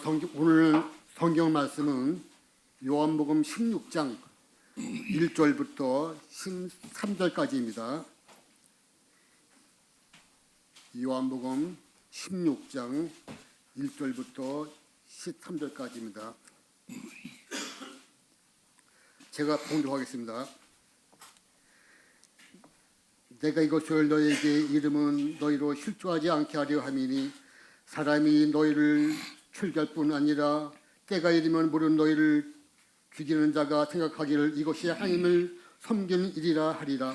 오늘 성경 말씀은 요한복음 16장 1절부터 13절까지입니다. 요한복음 16장 1절부터 13절까지입니다. 제가 봉독하겠습니다. 내가 이것을 너희에게 이름은 너희로 실족하지 않게 하려 함이니 사람이 너희를 출교할 뿐 아니라 때가 이르면 모든 너희를 죽이는 자가 생각하기를 이것이 하나님을 섬기는 일이라 하리라.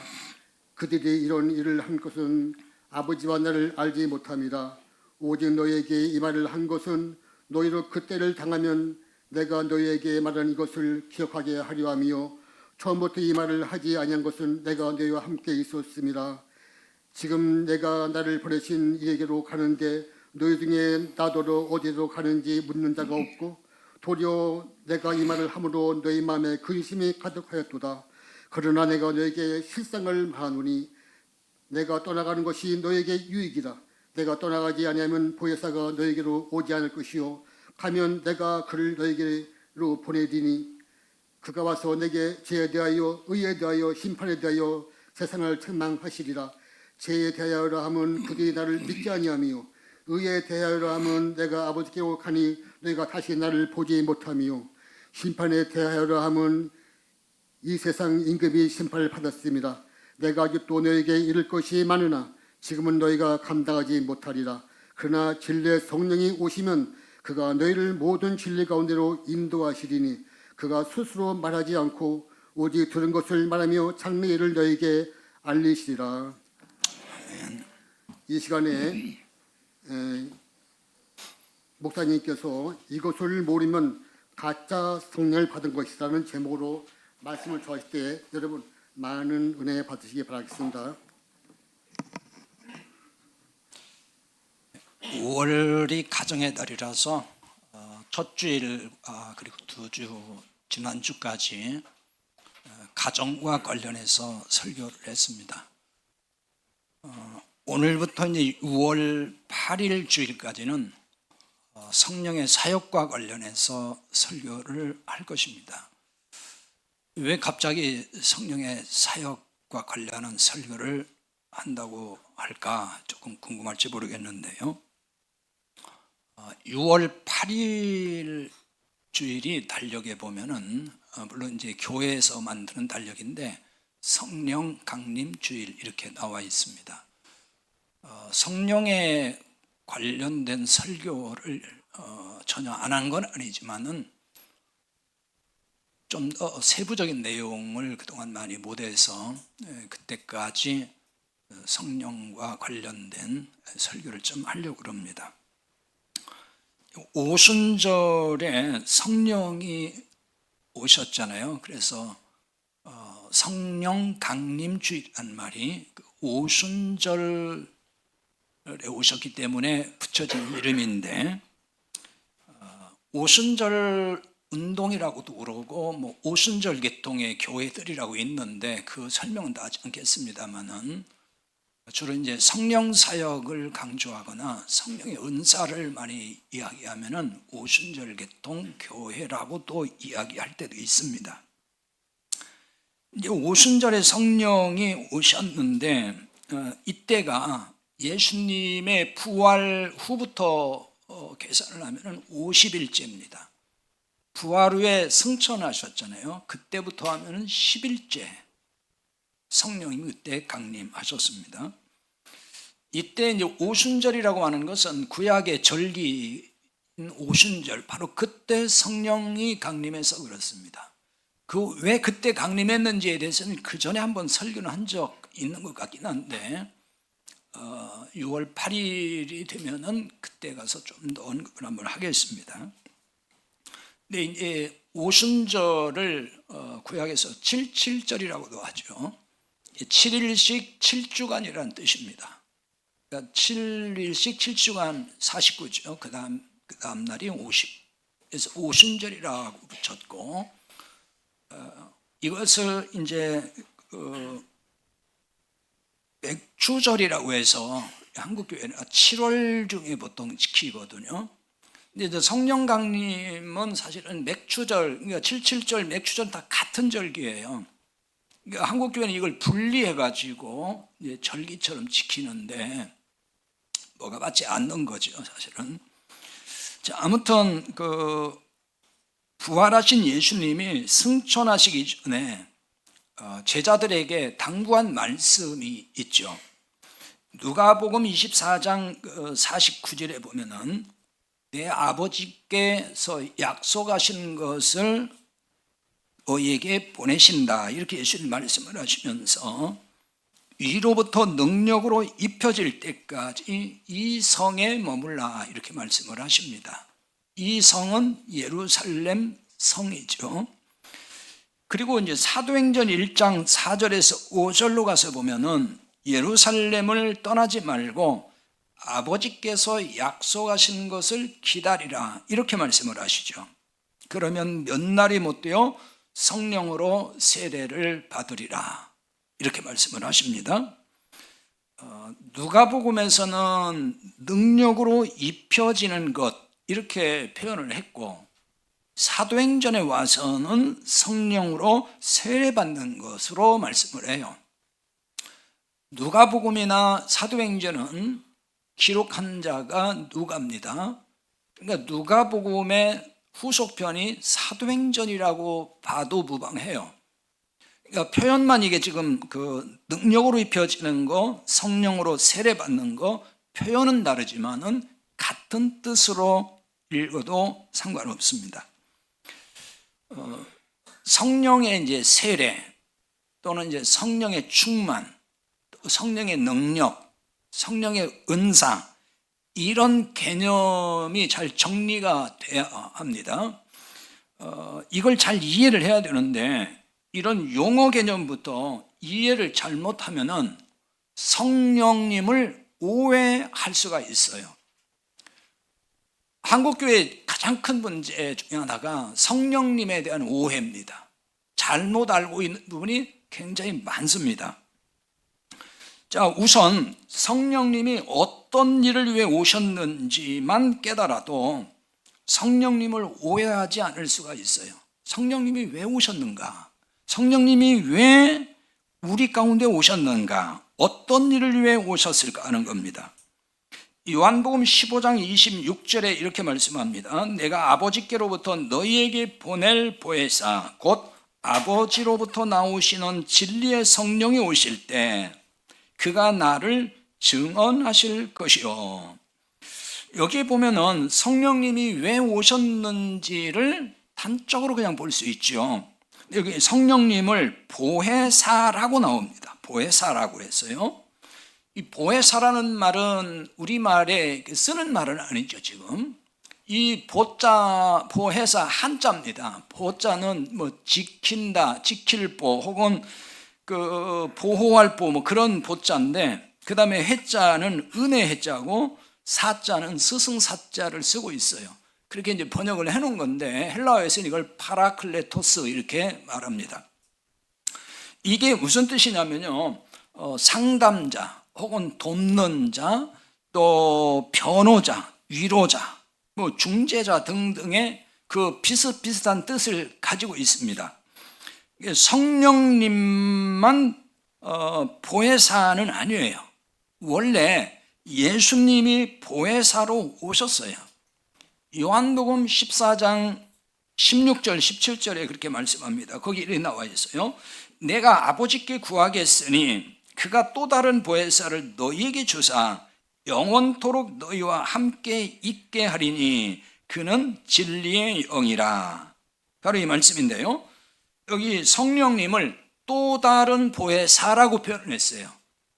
그들이 이런 일을 한 것은 아버지와 나를 알지 못함이라. 오직 너희에게 이 말을 한 것은 너희로 그때를 당하면 내가 너희에게 말한 이것을 기억하게 하려 하며 처음부터 이 말을 하지 아니한 것은 내가 너희와 함께 있었음이라. 지금 내가 나를 보내신 이에게로 가는데 너희 중에 나더러 어디로 가는지 묻는 자가 없고 도리어 내가 이 말을 함으로 너희 마음에 근심이 가득하였도다. 그러나 내가 너에게 실상을 말하노니 내가 떠나가는 것이 너에게 유익이라. 내가 떠나가지 아니하면 보혜사가 너에게로 오지 않을 것이요 가면 내가 그를 너에게로 보내리니 그가 와서 내게 죄에 대하여 의에 대하여 심판에 대하여 세상을 책망하시리라. 죄에 대하여라 하면 그들이 나를 믿지 아니하며 의에 대하여라 하면 내가 아버지께로 가니 너희가 다시 나를 보지 못하며 심판에 대하여라 하면 이 세상 임금이 심판을 받았습니다. 내가 아직도 너에게 이를 것이 많으나 지금은 너희가 감당하지 못하리라. 그러나 진리의 성령이 오시면 그가 너희를 모든 진리 가운데로 인도하시리니 그가 스스로 말하지 않고 오직 들은 것을 말하며 장래의 일을 너희에게 알리시리라. 이 시간에 목사님께서 이것을 모르면 가짜 성령을 받은 것이라는 제목으로 말씀을 주하실 때 여러분 많은 은혜 받으시기 바라겠습니다. 5월이 가정의 달이라서 첫 주일 그리고 두 주 지난주까지 가정과 관련해서 설교를 했습니다. 오늘부터 이제 6월 8일 주일까지는 성령의 사역과 관련해서 설교를 할 것입니다. 왜 갑자기 성령의 사역과 관련한 설교를 한다고 할까 조금 궁금할지 모르겠는데요. 6월 8일 주일이 달력에 보면은 물론 이제 교회에서 만드는 달력인데 성령 강림 주일 이렇게 나와 있습니다. 성령에 관련된 설교를 전혀 안 한 건 아니지만은 좀 더 세부적인 내용을 그동안 많이 못해서 그때까지 성령과 관련된 설교를 좀 하려고 합니다. 오순절에 성령이 오셨잖아요. 그래서 성령 강림 주일이라는 말이 오순절에 오셨기 때문에 붙여진 이름인데 오순절 운동이라고도 그러고 뭐 오순절 계통의 교회들이라고 있는데 그 설명은 다 하지 않겠습니다만은 주로 이제 성령 사역을 강조하거나 성령의 은사를 많이 이야기하면은 오순절 계통 교회라고 또 이야기할 때도 있습니다. 이제 오순절에 성령이 오셨는데 이때가 예수님의 부활 후부터 계산을 하면은 50일째입니다. 부활 후에 승천하셨잖아요. 그때부터 하면은 10일째 성령이 그때 강림하셨습니다. 이때 이제 오순절이라고 하는 것은 구약의 절기인 오순절, 바로 그때 성령이 강림해서 그렇습니다. 왜 그때 강림했는지에 대해서는 그 전에 한번 설교는 한 적 있는 것 같긴 한데 6월 8일이 되면은 그때 가서 좀 더 언급을 한번 하겠습니다. 근데 이제 오순절을 구약에서 77절이라고도 하죠. 7일씩 7주간이라는 뜻입니다. 그러니까 7일씩 7주간 49죠. 그 다음 날이 50. 그래서 오순절이라고 붙였고 이것을 이제 맥주절이라고 해서 한국 교회는 7월 중에 보통 지키거든요. 근데 이제 성령 강림은 사실은 맥추절, 그러니까 77절, 맥추절 다 같은 절기예요. 그러니까 한국 교회는 이걸 분리해 가지고 이제 절기처럼 지키는데 뭐가 맞지 않는 거죠, 사실은. 자, 아무튼 그 부활하신 예수님이 승천하시기 전에 제자들에게 당부한 말씀이 있죠. 누가복음 24장 49절에 보면은 내 아버지께서 약속하신 것을 너희에게 보내신다, 이렇게 예수님 말씀을 하시면서 위로부터 능력으로 입혀질 때까지 이 성에 머물라, 이렇게 말씀을 하십니다. 이 성은 예루살렘 성이죠. 그리고 이제 사도행전 1장 4절에서 5절로 가서 보면은 예루살렘을 떠나지 말고 아버지께서 약속하신 것을 기다리라, 이렇게 말씀을 하시죠. 그러면 몇 날이 못 되어 성령으로 세례를 받으리라, 이렇게 말씀을 하십니다. 누가복음에서는 능력으로 입혀지는 것, 이렇게 표현을 했고, 사도행전에 와서는 성령으로 세례받는 것으로 말씀을 해요. 누가복음이나 사도행전은 기록한 자가 누가입니다. 그러니까 누가복음의 후속편이 사도행전이라고 봐도 무방해요. 그러니까 표현만 이게 지금 그 능력으로 입혀지는 거, 성령으로 세례받는 거, 표현은 다르지만은 같은 뜻으로 읽어도 상관없습니다. 성령의 이제 세례 또는 이제 성령의 충만, 성령의 능력, 성령의 은사, 이런 개념이 잘 정리가 돼야 합니다. 이걸 잘 이해를 해야 되는데 이런 용어 개념부터 이해를 잘못하면은 성령님을 오해할 수가 있어요. 한국교회의 가장 큰 문제 중에 하나가 성령님에 대한 오해입니다. 잘못 알고 있는 부분이 굉장히 많습니다. 자, 우선 성령님이 어떤 일을 위해 오셨는지만 깨달아도 성령님을 오해하지 않을 수가 있어요. 성령님이 왜 오셨는가? 성령님이 왜 우리 가운데 오셨는가? 어떤 일을 위해 오셨을까 하는 겁니다. 요한복음 15장 26절에 이렇게 말씀합니다. 내가 아버지께로부터 너희에게 보낼 보혜사, 곧 아버지로부터 나오시는 진리의 성령이 오실 때 그가 나를 증언하실 것이요. 여기 보면은 성령님이 왜 오셨는지를 단적으로 그냥 볼 수 있죠. 여기 성령님을 보혜사라고 나옵니다. 보혜사라고 했어요. 이 보혜사라는 말은 우리말에 쓰는 말은 아니죠, 지금. 이 보자, 보혜사 한자입니다. 보자는 뭐 지킨다, 지킬 보, 혹은 그 보호할 보, 뭐 그런 보자인데, 그 다음에 해자는 은혜 해자고 사자는 스승사자를 쓰고 있어요. 그렇게 이제 번역을 해놓은 건데 헬라어에서는 이걸 파라클레토스 이렇게 말합니다. 이게 무슨 뜻이냐면요, 상담자 혹은 돕는 자, 또 변호자, 위로자, 뭐 중재자 등등의 그 비슷비슷한 뜻을 가지고 있습니다. 성령님만 보혜사는 아니에요. 원래 예수님이 보혜사로 오셨어요. 요한복음 14장 16절 17절에 그렇게 말씀합니다. 거기 이렇게 나와 있어요. 내가 아버지께 구하겠으니 그가 또 다른 보혜사를 너희에게 주사 영원토록 너희와 함께 있게 하리니 그는 진리의 영이라. 바로 이 말씀인데요, 여기 성령님을 또 다른 보혜사라고 표현했어요.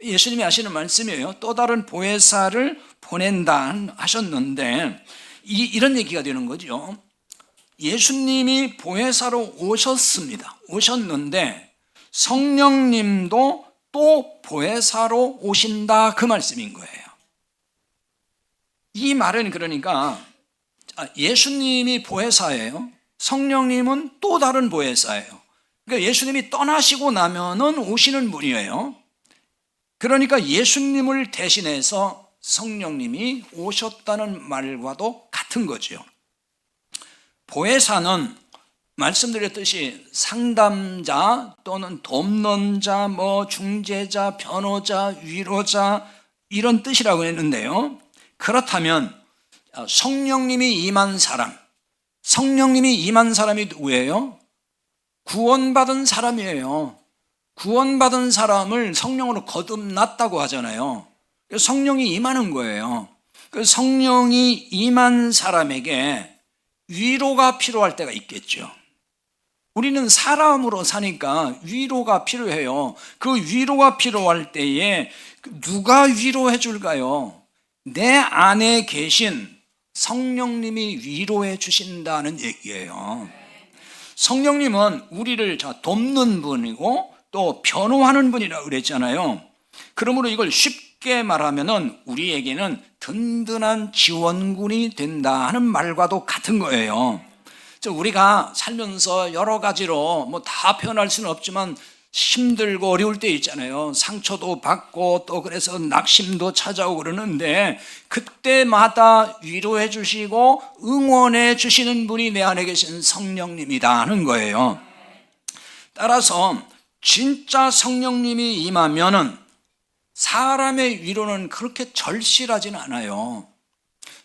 예수님이 하시는 말씀이에요. 또 다른 보혜사를 보낸다 하셨는데 이런 얘기가 되는 거죠. 예수님이 보혜사로 오셨습니다. 오셨는데 성령님도 또 보혜사로 오신다, 그 말씀인 거예요. 이 말은 그러니까 예수님이 보혜사예요. 성령님은 또 다른 보혜사예요. 그러니까 예수님이 떠나시고 나면은 오시는 분이에요. 그러니까 예수님을 대신해서 성령님이 오셨다는 말과도 같은 거죠. 보혜사는 말씀드렸듯이 상담자 또는 돕는 자, 중재자, 변호자, 위로자 이런 뜻이라고 했는데요. 그렇다면 성령님이 임한 사람이 누구예요? 구원받은 사람이에요. 구원받은 사람을 성령으로 거듭났다고 하잖아요. 성령이 임하는 거예요. 성령이 임한 사람에게 위로가 필요할 때가 있겠죠. 우리는 사람으로 사니까 위로가 필요해요. 그 위로가 필요할 때에 누가 위로해 줄까요? 내 안에 계신 성령님이 위로해 주신다는 얘기예요. 성령님은 우리를 돕는 분이고 또 변호하는 분이라고 그랬잖아요. 그러므로 이걸 쉽게 말하면은 우리에게는 든든한 지원군이 된다 하는 말과도 같은 거예요. 우리가 살면서 여러 가지로 다 표현할 수는 없지만 힘들고 어려울 때 있잖아요. 상처도 받고 또 그래서 낙심도 찾아오고 그러는데 그때마다 위로해 주시고 응원해 주시는 분이 내 안에 계신 성령님이다 하는 거예요. 따라서 진짜 성령님이 임하면은 사람의 위로는 그렇게 절실하지는 않아요.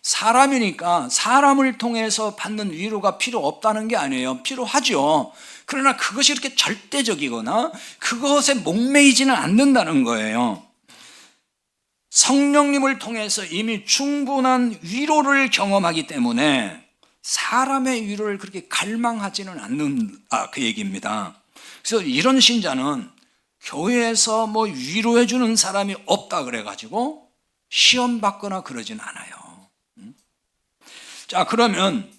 사람이니까 사람을 통해서 받는 위로가 필요 없다는 게 아니에요. 필요하죠. 그러나 그것이 그렇게 절대적이거나 그것에 목매이지는 않는다는 거예요. 성령님을 통해서 이미 충분한 위로를 경험하기 때문에 사람의 위로를 그렇게 갈망하지는 않는다 그 얘기입니다. 그래서 이런 신자는 교회에서 위로해 주는 사람이 없다 그래가지고 시험 받거나 그러진 않아요. 자, 그러면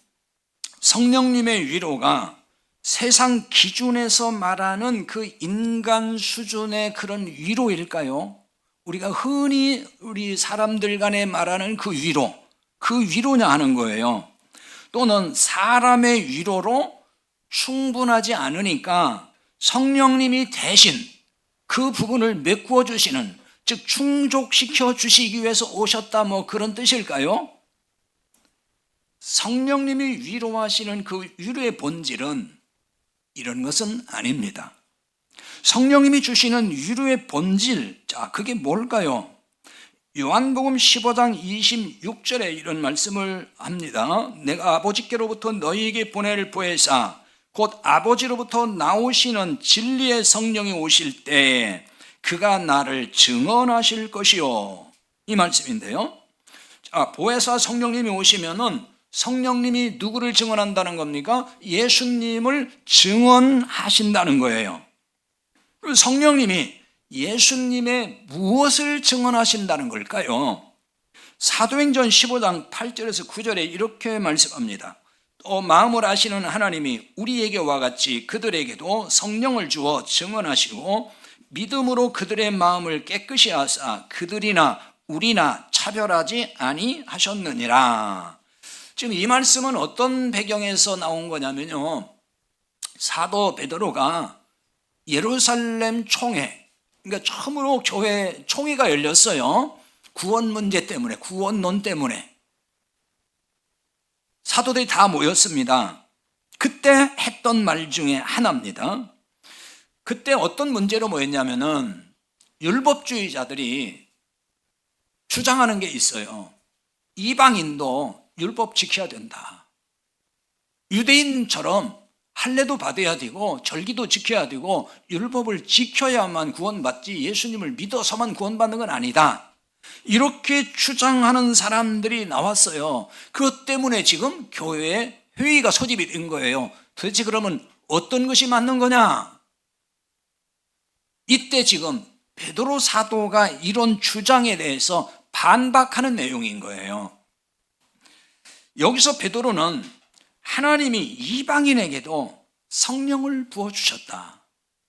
성령님의 위로가 세상 기준에서 말하는 그 인간 수준의 그런 위로일까요? 우리가 흔히 우리 사람들 간에 말하는 그 위로냐 하는 거예요. 또는 사람의 위로로 충분하지 않으니까 성령님이 대신 그 부분을 메꾸어 주시는, 즉 충족시켜 주시기 위해서 오셨다 그런 뜻일까요? 성령님이 위로하시는 그 위로의 본질은 이런 것은 아닙니다. 성령님이 주시는 위로의 본질, 자, 그게 뭘까요? 요한복음 15장 26절에 이런 말씀을 합니다. 내가 아버지께로부터 너희에게 보낼 보혜사 곧 아버지로부터 나오시는 진리의 성령이 오실 때에 그가 나를 증언하실 것이요. 이 말씀인데요. 자, 보혜사 성령님이 오시면은 성령님이 누구를 증언한다는 겁니까? 예수님을 증언하신다는 거예요. 그리고 성령님이 예수님의 무엇을 증언하신다는 걸까요? 사도행전 15장 8절에서 9절에 이렇게 말씀합니다. 또 마음을 아시는 하나님이 우리에게와 같이 그들에게도 성령을 주어 증언하시고 믿음으로 그들의 마음을 깨끗이 하사 그들이나 우리나 차별하지 아니하셨느니라. 지금 이 말씀은 어떤 배경에서 나온 거냐면요, 사도 베드로가 예루살렘 총회, 그러니까 처음으로 교회 총회가 열렸어요. 구원 문제 때문에, 구원론 때문에 사도들이 다 모였습니다. 그때 했던 말 중에 하나입니다. 그때 어떤 문제로 모였냐면은 율법주의자들이 주장하는 게 있어요. 이방인도 율법 지켜야 된다. 유대인처럼 할례도 받아야 되고 절기도 지켜야 되고 율법을 지켜야만 구원받지 예수님을 믿어서만 구원받는 건 아니다. 이렇게 주장하는 사람들이 나왔어요. 그것 때문에 지금 교회에 회의가 소집이 된 거예요. 도대체 그러면 어떤 것이 맞는 거냐? 이때 지금 베드로 사도가 이런 주장에 대해서 반박하는 내용인 거예요. 여기서 베드로는 하나님이 이방인에게도 성령을 부어주셨다,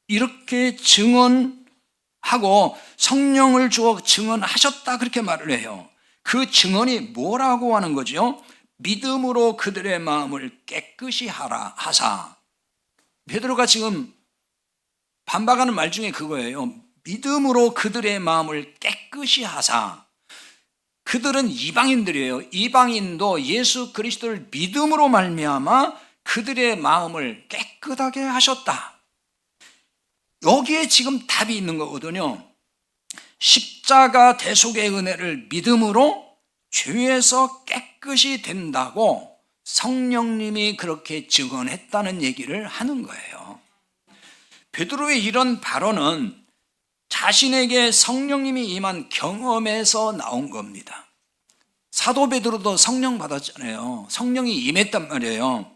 이렇게 증언하고 성령을 주어 증언하셨다, 그렇게 말을 해요. 그 증언이 뭐라고 하는 거죠? 믿음으로 그들의 마음을 깨끗이 하라 하사. 베드로가 지금 반박하는 말 중에 그거예요. 믿음으로 그들의 마음을 깨끗이 하사. 그들은 이방인들이에요. 이방인도 예수 그리스도를 믿음으로 말미암아 그들의 마음을 깨끗하게 하셨다. 여기에 지금 답이 있는 거거든요. 십자가 대속의 은혜를 믿음으로 죄에서 깨끗이 된다고 성령님이 그렇게 증언했다는 얘기를 하는 거예요. 베드로의 이런 발언은 자신에게 성령님이 임한 경험에서 나온 겁니다. 사도 베드로도 성령 받았잖아요. 성령이 임했단 말이에요.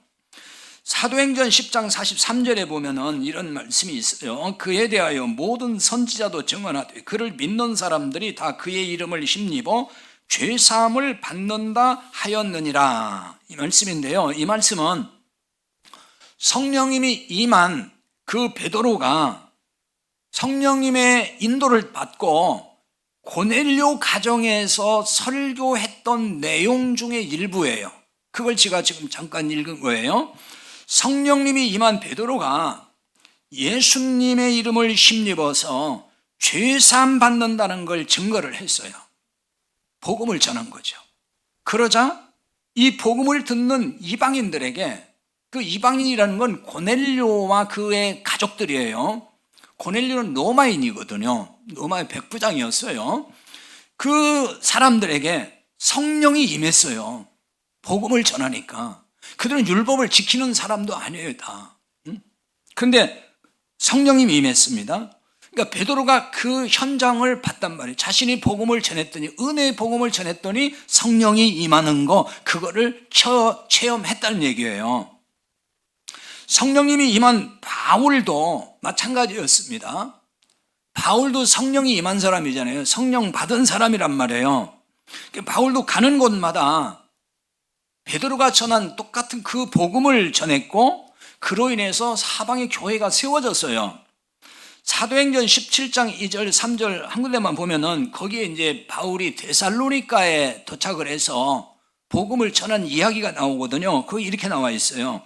사도행전 10장 43절에 보면은 이런 말씀이 있어요. 그에 대하여 모든 선지자도 증언하되 그를 믿는 사람들이 다 그의 이름을 힘입어 죄사함을 받는다 하였느니라. 이 말씀인데요. 이 말씀은 성령님이 임한 그 베드로가 성령님의 인도를 받고 고넬료 가정에서 설교했던 내용 중에 일부예요. 그걸 제가 지금 잠깐 읽은 거예요. 성령님이 임한 베드로가 예수님의 이름을 힘입어서 죄사함 받는다는 걸 증거를 했어요. 복음을 전한 거죠. 그러자 이 복음을 듣는 이방인들에게, 그 이방인이라는 건 고넬료와 그의 가족들이에요. 고넬료는 로마인이거든요. 로마의 백부장이었어요. 그 사람들에게 성령이 임했어요. 복음을 전하니까. 그들은 율법을 지키는 사람도 아니에요, 다. 그런데 성령님이 임했습니다. 그러니까 베드로가 그 현장을 봤단 말이에요. 자신이 복음을 전했더니, 은혜의 복음을 전했더니 성령이 임하는 거, 그거를 체험했다는 얘기예요. 성령님이 임한 바울도 마찬가지였습니다. 바울도 성령이 임한 사람이잖아요. 성령 받은 사람이란 말이에요. 바울도 가는 곳마다 베드로가 전한 똑같은 그 복음을 전했고, 그로 인해서 사방의 교회가 세워졌어요. 사도행전 17장 2절 3절 한 군데만 보면은 거기에 이제 바울이 데살로니가에 도착을 해서 복음을 전한 이야기가 나오거든요. 거기 이렇게 나와 있어요.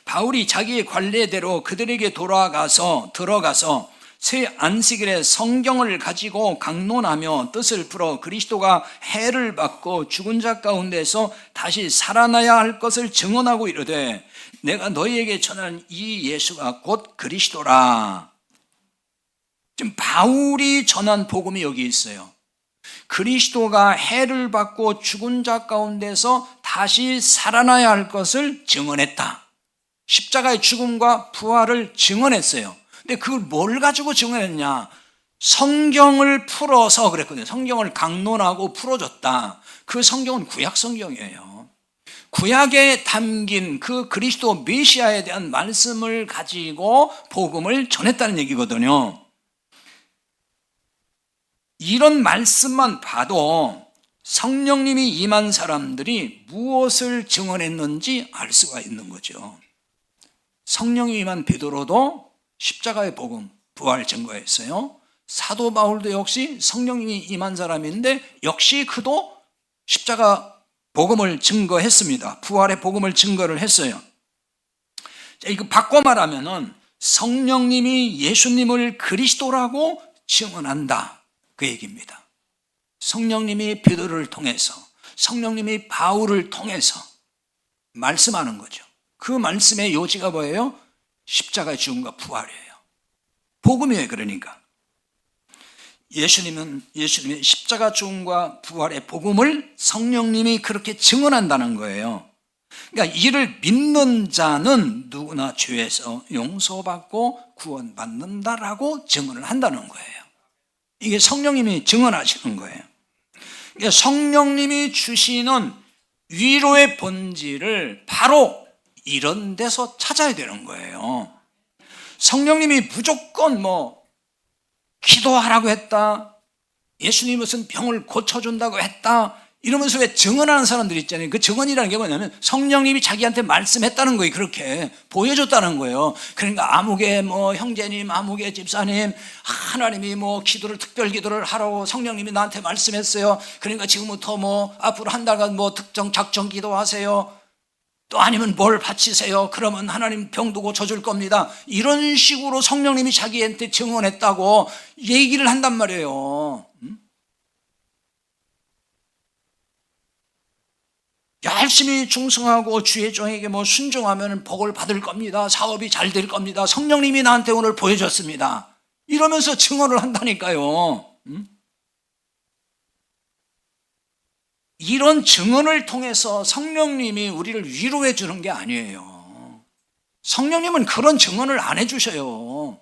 바울이 자기의 관례대로 그들에게 들어가서 새 안식일에 성경을 가지고 강론하며 뜻을 풀어 그리스도가 해를 받고 죽은 자 가운데서 다시 살아나야 할 것을 증언하고 이르되 내가 너희에게 전한 이 예수가 곧 그리스도라. 지금 바울이 전한 복음이 여기 있어요. 그리스도가 해를 받고 죽은 자 가운데서 다시 살아나야 할 것을 증언했다. 십자가의 죽음과 부활을 증언했어요. 근데 그걸 뭘 가지고 증언했냐? 성경을 풀어서 그랬거든요. 성경을 강론하고 풀어줬다. 그 성경은 구약 성경이에요. 구약에 담긴 그 그리스도 메시아에 대한 말씀을 가지고 복음을 전했다는 얘기거든요. 이런 말씀만 봐도 성령님이 임한 사람들이 무엇을 증언했는지 알 수가 있는 거죠. 성령이 임한 베드로도 십자가의 복음, 부활 증거했어요. 사도 바울도 역시 성령님이 임한 사람인데 역시 그도 십자가 복음을 증거했습니다. 부활의 복음을 증거를 했어요. 자, 이거 바꿔 말하면은 성령님이 예수님을 그리스도라고 증언한다. 그 얘기입니다. 성령님이 베드로를 통해서, 성령님이 바울을 통해서 말씀하는 거죠. 그 말씀의 요지가 뭐예요? 십자가의 죽음과 부활이에요. 복음이에요. 그러니까 예수님의 십자가 죽음과 부활의 복음을 성령님이 그렇게 증언한다는 거예요. 그러니까 이를 믿는 자는 누구나 죄에서 용서받고 구원받는다라고 증언을 한다는 거예요. 이게 성령님이 증언하시는 거예요. 그러니까 성령님이 주시는 위로의 본질을 바로 이런 데서 찾아야 되는 거예요. 성령님이 무조건 기도하라고 했다, 예수님이 무슨 병을 고쳐준다고 했다, 이러면서 왜 증언하는 사람들이 있잖아요. 그 증언이라는 게 뭐냐면 성령님이 자기한테 말씀했다는 거예요. 그렇게 보여줬다는 거예요. 그러니까 아무개 형제님, 아무개 집사님, 하나님이 기도를, 특별 기도를 하라고 성령님이 나한테 말씀했어요. 그러니까 지금부터 앞으로 한 달간 특정 작정 기도하세요. 또 아니면 뭘 바치세요. 그러면 하나님 병도 고쳐줄 겁니다. 이런 식으로 성령님이 자기한테 증언했다고 얘기를 한단 말이에요. 열심히 충성하고 주의 종에게 뭐 순종하면 복을 받을 겁니다. 사업이 잘 될 겁니다. 성령님이 나한테 오늘 보여줬습니다. 이러면서 증언을 한다니까요. 이런 증언을 통해서 성령님이 우리를 위로해 주는 게 아니에요. 성령님은 그런 증언을 안 해주셔요.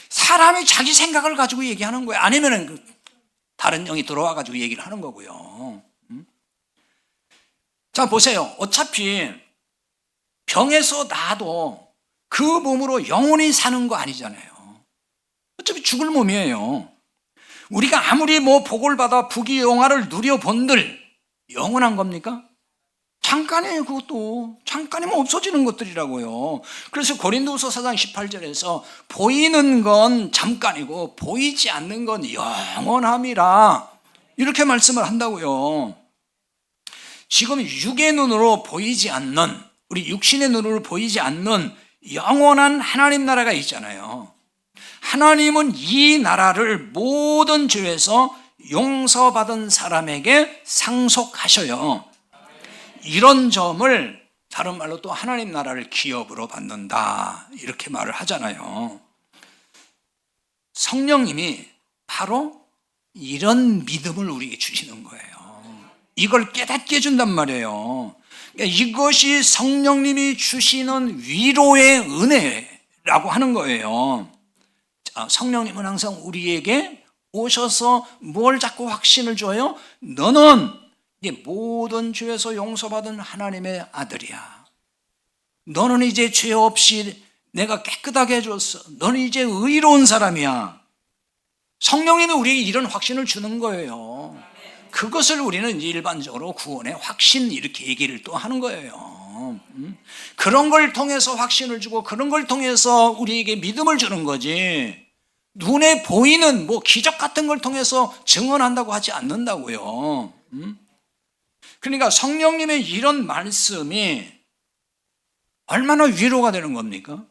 사람이 자기 생각을 가지고 얘기하는 거예요. 아니면 다른 영이 들어와 가지고 얘기를 하는 거고요. 자, 보세요. 어차피 병에서 나도 그 몸으로 영원히 사는 거 아니잖아요. 어차피 죽을 몸이에요. 우리가 아무리 뭐 복을 받아 부귀영화를 누려본들 영원한 겁니까? 잠깐이에요. 그것도 잠깐이면 없어지는 것들이라고요. 그래서 고린도후서 4장 18절에서 보이는 건 잠깐이고 보이지 않는 건 영원함이라 이렇게 말씀을 한다고요. 지금 육의 눈으로 보이지 않는, 우리 육신의 눈으로 보이지 않는 영원한 하나님 나라가 있잖아요. 하나님은 이 나라를 모든 죄에서 용서받은 사람에게 상속하셔요. 이런 점을 다른 말로 또 하나님 나라를 기업으로 받는다 이렇게 말을 하잖아요. 성령님이 바로 이런 믿음을 우리에게 주시는 거예요. 이걸 깨닫게 해준단 말이에요. 그러니까 이것이 성령님이 주시는 위로의 은혜라고 하는 거예요. 자, 성령님은 항상 우리에게 오셔서 뭘 자꾸 확신을 줘요? 너는 이제 모든 죄에서 용서받은 하나님의 아들이야. 너는 이제 죄 없이 내가 깨끗하게 해줬어. 너는 이제 의로운 사람이야. 성령님이 우리에게 이런 확신을 주는 거예요. 그것을 우리는 일반적으로 구원의 확신 이렇게 얘기를 또 하는 거예요. 그런 걸 통해서 확신을 주고 그런 걸 통해서 우리에게 믿음을 주는 거지, 눈에 보이는 뭐 기적 같은 걸 통해서 증언한다고 하지 않는다고요. 그러니까 성령님의 이런 말씀이 얼마나 위로가 되는 겁니까?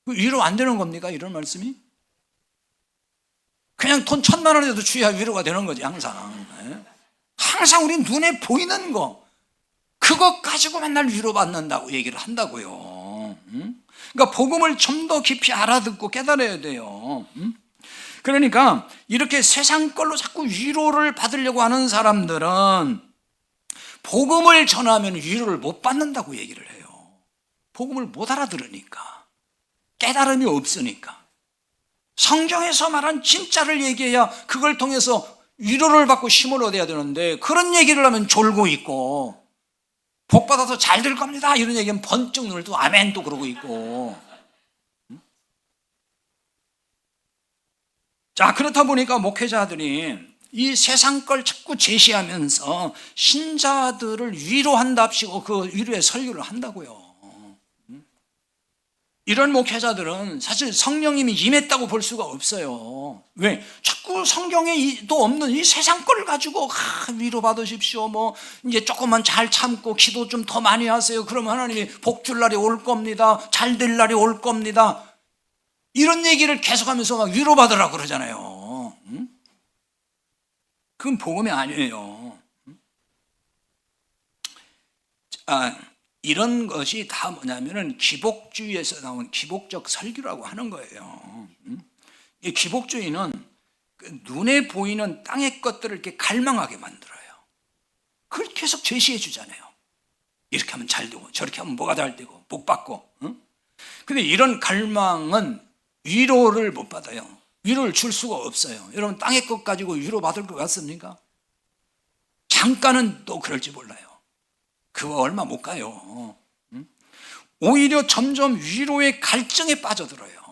위로 안 되는 겁니까? 이런 말씀이? 그냥 돈 1,000,000원에도 주야 위로가 되는 거지 항상. 항상 우리 눈에 보이는 거 그것 가지고 맨날 위로받는다고 얘기를 한다고요. 그러니까 복음을 좀 더 깊이 알아듣고 깨달아야 돼요. 그러니까 이렇게 세상 걸로 자꾸 위로를 받으려고 하는 사람들은 복음을 전하면 위로를 못 받는다고 얘기를 해요. 복음을 못 알아들으니까, 깨달음이 없으니까. 성경에서 말한 진짜를 얘기해야 그걸 통해서 위로를 받고 힘을 얻어야 되는데, 그런 얘기를 하면 졸고 있고, 복 받아서 잘 될 겁니다 이런 얘기하면 번쩍 눈을 뜨고 아멘 또 그러고 있고. 자, 그렇다 보니까 목회자들이 이 세상 걸 자꾸 제시하면서 신자들을 위로한답시고 그 위로의 설교를 한다고요. 이런 목회자들은 사실 성령님이 임했다고 볼 수가 없어요. 왜? 자꾸 성경에도 없는 이 세상 걸 가지고 위로 받으십시오. 뭐 이제 조금만 잘 참고 기도 좀 더 많이 하세요. 그러면 하나님이 복 줄 날이 올 겁니다. 잘 될 날이 올 겁니다. 이런 얘기를 계속하면서 막 위로 받으라고 그러잖아요. 그건 복음이 아니에요. 이런 것이 다 뭐냐면은 기복주의에서 나온 기복적 설교라고 하는 거예요. 이 기복주의는 눈에 보이는 땅의 것들을 이렇게 갈망하게 만들어요. 그걸 계속 제시해 주잖아요. 이렇게 하면 잘 되고 저렇게 하면 뭐가 잘 되고 복 받고. 근데 이런 갈망은 위로를 못 받아요. 위로를 줄 수가 없어요. 여러분 땅의 것 가지고 위로 받을 것 같습니까? 잠깐은 또 그럴지 몰라요. 그거 얼마 못 가요. 오히려 점점 위로의 갈증에 빠져들어요.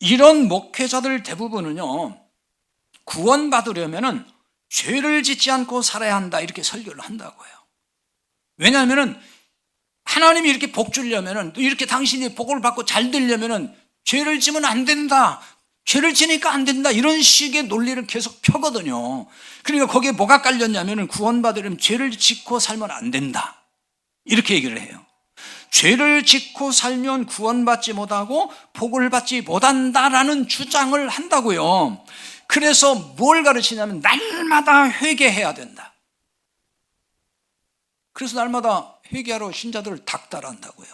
이런 목회자들 대부분은요, 구원받으려면은 죄를 짓지 않고 살아야 한다 이렇게 설교를 한다고요. 왜냐하면은 하나님이 이렇게 복 주려면은, 이렇게 당신이 복을 받고 잘 되려면은 죄를 지면 안 된다, 죄를 지니까 안 된다 이런 식의 논리를 계속 펴거든요. 그러니까 거기에 뭐가 깔렸냐면 구원받으려면 죄를 짓고 살면 안 된다 이렇게 얘기를 해요. 죄를 짓고 살면 구원받지 못하고 복을 받지 못한다라는 주장을 한다고요. 그래서 뭘 가르치냐면 날마다 회개해야 된다. 그래서 날마다 회개하러 신자들을 닥달한다고요.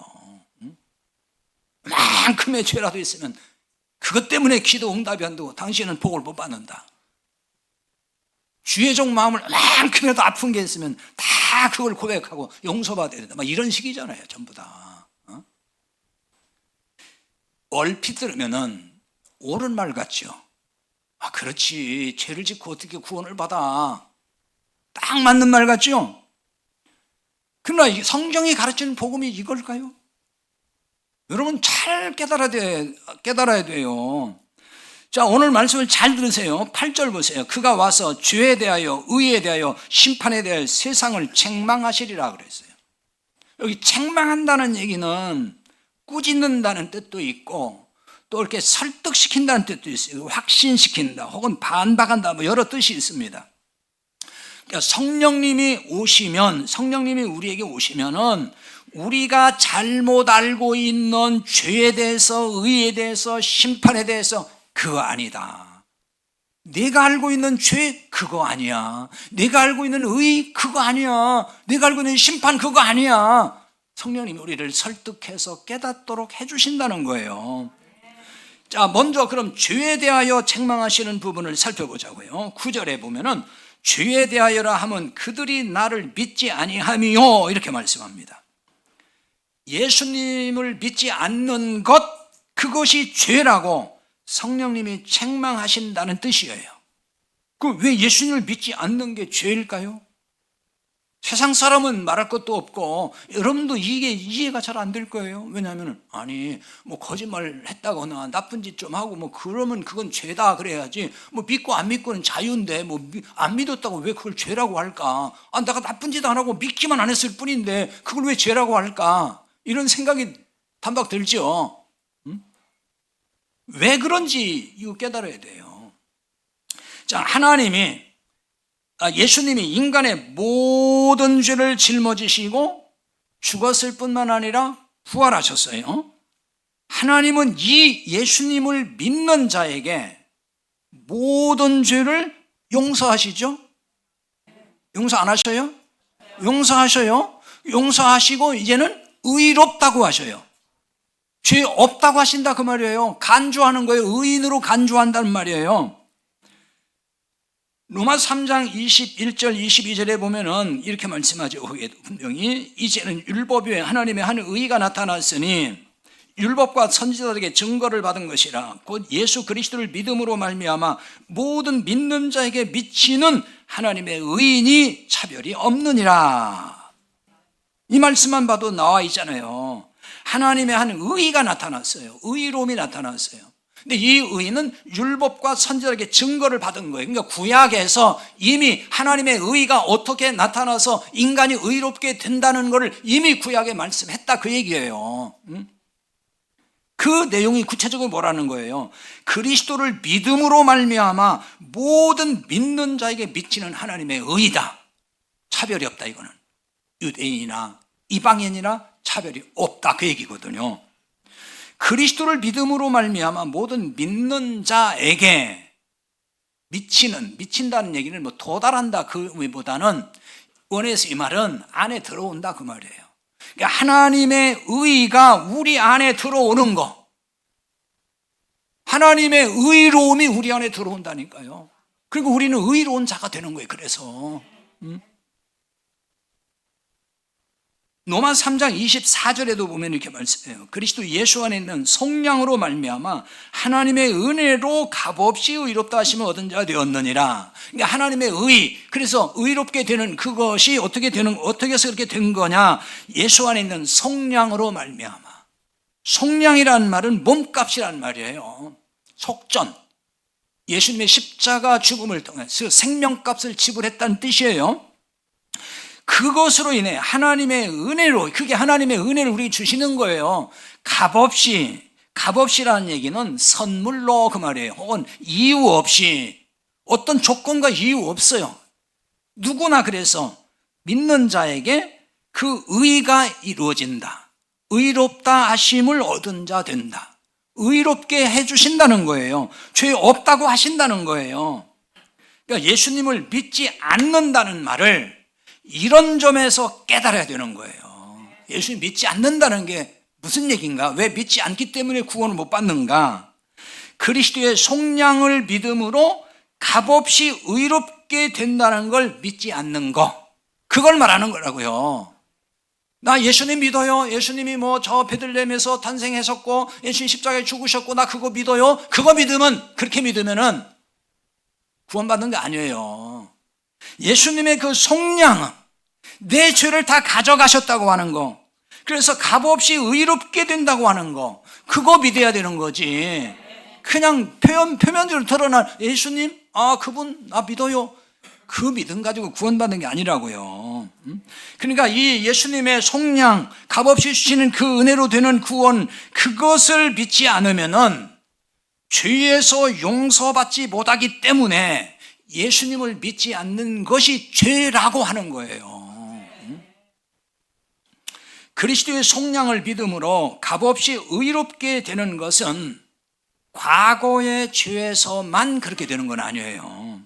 만큼의 죄라도 있으면 그것 때문에 기도 응답이 안 되고 당신은 복을 못 받는다. 주의 종 마음을 만큼이라도 아픈 게 있으면 다 그걸 고백하고 용서받아야 된다. 막 이런 식이잖아요, 전부 다. 얼핏 들으면은 옳은 말 같죠. 아, 그렇지. 죄를 짓고 어떻게 구원을 받아. 딱 맞는 말 같죠? 그러나 성경이 가르치는 복음이 이걸까요? 여러분 잘 깨달아야 돼요. 자, 오늘 말씀을 잘 들으세요. 8절 보세요. 그가 와서 죄에 대하여, 의에 대하여, 심판에 대하여 세상을 책망하시리라 그랬어요. 여기 책망한다는 얘기는 꾸짖는다는 뜻도 있고 또 이렇게 설득시킨다는 뜻도 있어요. 확신시킨다 혹은 반박한다, 뭐 여러 뜻이 있습니다. 그러니까 성령님이 우리에게 오시면은 우리가 잘못 알고 있는 죄에 대해서, 의에 대해서, 심판에 대해서 그거 아니다. 내가 알고 있는 죄 그거 아니야. 내가 알고 있는 의 그거 아니야. 내가 알고 있는 심판 그거 아니야. 성령님이 우리를 설득해서 깨닫도록 해주신다는 거예요. 자, 먼저 그럼 죄에 대하여 책망하시는 부분을 살펴보자고요. 9절에 보면은 죄에 대하여라 하면 그들이 나를 믿지 아니하미요 이렇게 말씀합니다. 예수님을 믿지 않는 것, 그것이 죄라고 성령님이 책망하신다는 뜻이에요. 그 왜 예수님을 믿지 않는 게 죄일까요? 세상 사람은 말할 것도 없고 여러분도 이게 이해가 잘 안 될 거예요. 왜냐하면 아니 뭐 거짓말 했다거나 나쁜 짓 좀 하고 뭐 그러면 그건 죄다 그래야지, 뭐 믿고 안 믿고는 자유인데 뭐 안 믿었다고 왜 그걸 죄라고 할까? 아, 내가 나쁜 짓 안 하고 믿기만 안 했을 뿐인데 그걸 왜 죄라고 할까? 이런 생각이 단박 들죠. 왜 그런지 이거 깨달아야 돼요. 자, 예수님이 인간의 모든 죄를 짊어지시고 죽었을 뿐만 아니라 부활하셨어요. 하나님은 이 예수님을 믿는 자에게 모든 죄를 용서하시죠? 용서 안 하셔요? 용서하셔요. 용서하시고 이제는 의롭다고 하셔요. 죄 없다고 하신다 그 말이에요. 간주하는 거예요. 의인으로 간주한다는 말이에요. 로마서 3장 21절 22절에 보면은 이렇게 말씀하죠. 분명히 이제는 율법 외에 하나님의 한 의가 나타났으니 율법과 선지자들에게 증거를 받은 것이라 곧 예수 그리스도를 믿음으로 말미암아 모든 믿는 자에게 미치는 하나님의 의인이 차별이 없느니라. 이 말씀만 봐도 나와 있잖아요. 하나님의 한 의가 나타났어요. 의로움이 나타났어요. 근데 이 의는 율법과 선지자에게 증거를 받은 거예요. 그러니까 구약에서 이미 하나님의 의가 어떻게 나타나서 인간이 의롭게 된다는 것을 이미 구약에 말씀했다 그 얘기예요. 그 내용이 구체적으로 뭐라는 거예요? 그리스도를 믿음으로 말미암아 모든 믿는 자에게 미치는 하나님의 의다. 차별이 없다 이거는. 유대인이나 이방인이나 차별이 없다 그 얘기거든요. 그리스도를 믿음으로 말미암아 모든 믿는 자에게 미친다는 얘기는 뭐 도달한다 그 의미보다는 원에서 이 말은 안에 들어온다 그 말이에요. 그러니까 하나님의 의가 우리 안에 들어오는 거, 하나님의 의로움이 우리 안에 들어온다니까요. 그리고 우리는 의로운 자가 되는 거예요. 그래서 로마서 3장 24절에도 보면 이렇게 말씀해요. 그리스도 예수 안에 있는 성령으로 말미암아 하나님의 은혜로 값없이 의롭다 하시면 얻은 자가 되었느니라. 그러니까 하나님의 의, 그래서 의롭게 되는 그것이 어떻게 해서 그렇게 된 거냐? 예수 안에 있는 성령으로 말미암아. 성령이라는 말은 몸값이라는 말이에요. 속전. 예수님의 십자가 죽음을 통해서 생명값을 지불했다는 뜻이에요. 그것으로 인해 하나님의 은혜로, 그게 하나님의 은혜를 우리에게 주시는 거예요. 값없이라는 얘기는 선물로 그 말이에요. 혹은 이유 없이, 어떤 조건과 이유 없어요. 누구나 그래서 믿는 자에게 그 의가 이루어진다. 의롭다 하심을 얻은 자 된다. 의롭게 해주신다는 거예요. 죄 없다고 하신다는 거예요. 그러니까 예수님을 믿지 않는다는 말을 이런 점에서 깨달아야 되는 거예요. 예수님 믿지 않는다는 게 무슨 얘기인가? 왜 믿지 않기 때문에 구원을 못 받는가? 그리스도의 속량을 믿음으로 값없이 의롭게 된다는 걸 믿지 않는 거, 그걸 말하는 거라고요. 나 예수님 믿어요. 예수님이 저 베들레헴에서 탄생하셨고 예수님 십자가에 죽으셨고 나 그거 믿어요. 그거 믿으면, 그렇게 믿으면은 구원받는 게 아니에요. 예수님의 그 속량은 내 죄를 다 가져가셨다고 하는 거, 그래서 값없이 의롭게 된다고 하는 거, 그거 믿어야 되는 거지. 그냥 표면적으로 드러난 예수님, 그분 나 믿어요, 그 믿음 가지고 구원받는 게 아니라고요. 그러니까 이 예수님의 속량, 값없이 주시는 그 은혜로 되는 구원, 그것을 믿지 않으면은 죄에서 용서받지 못하기 때문에 예수님을 믿지 않는 것이 죄라고 하는 거예요. 그리스도의 속량을 믿음으로 값없이 의롭게 되는 것은 과거의 죄에서만 그렇게 되는 건 아니에요.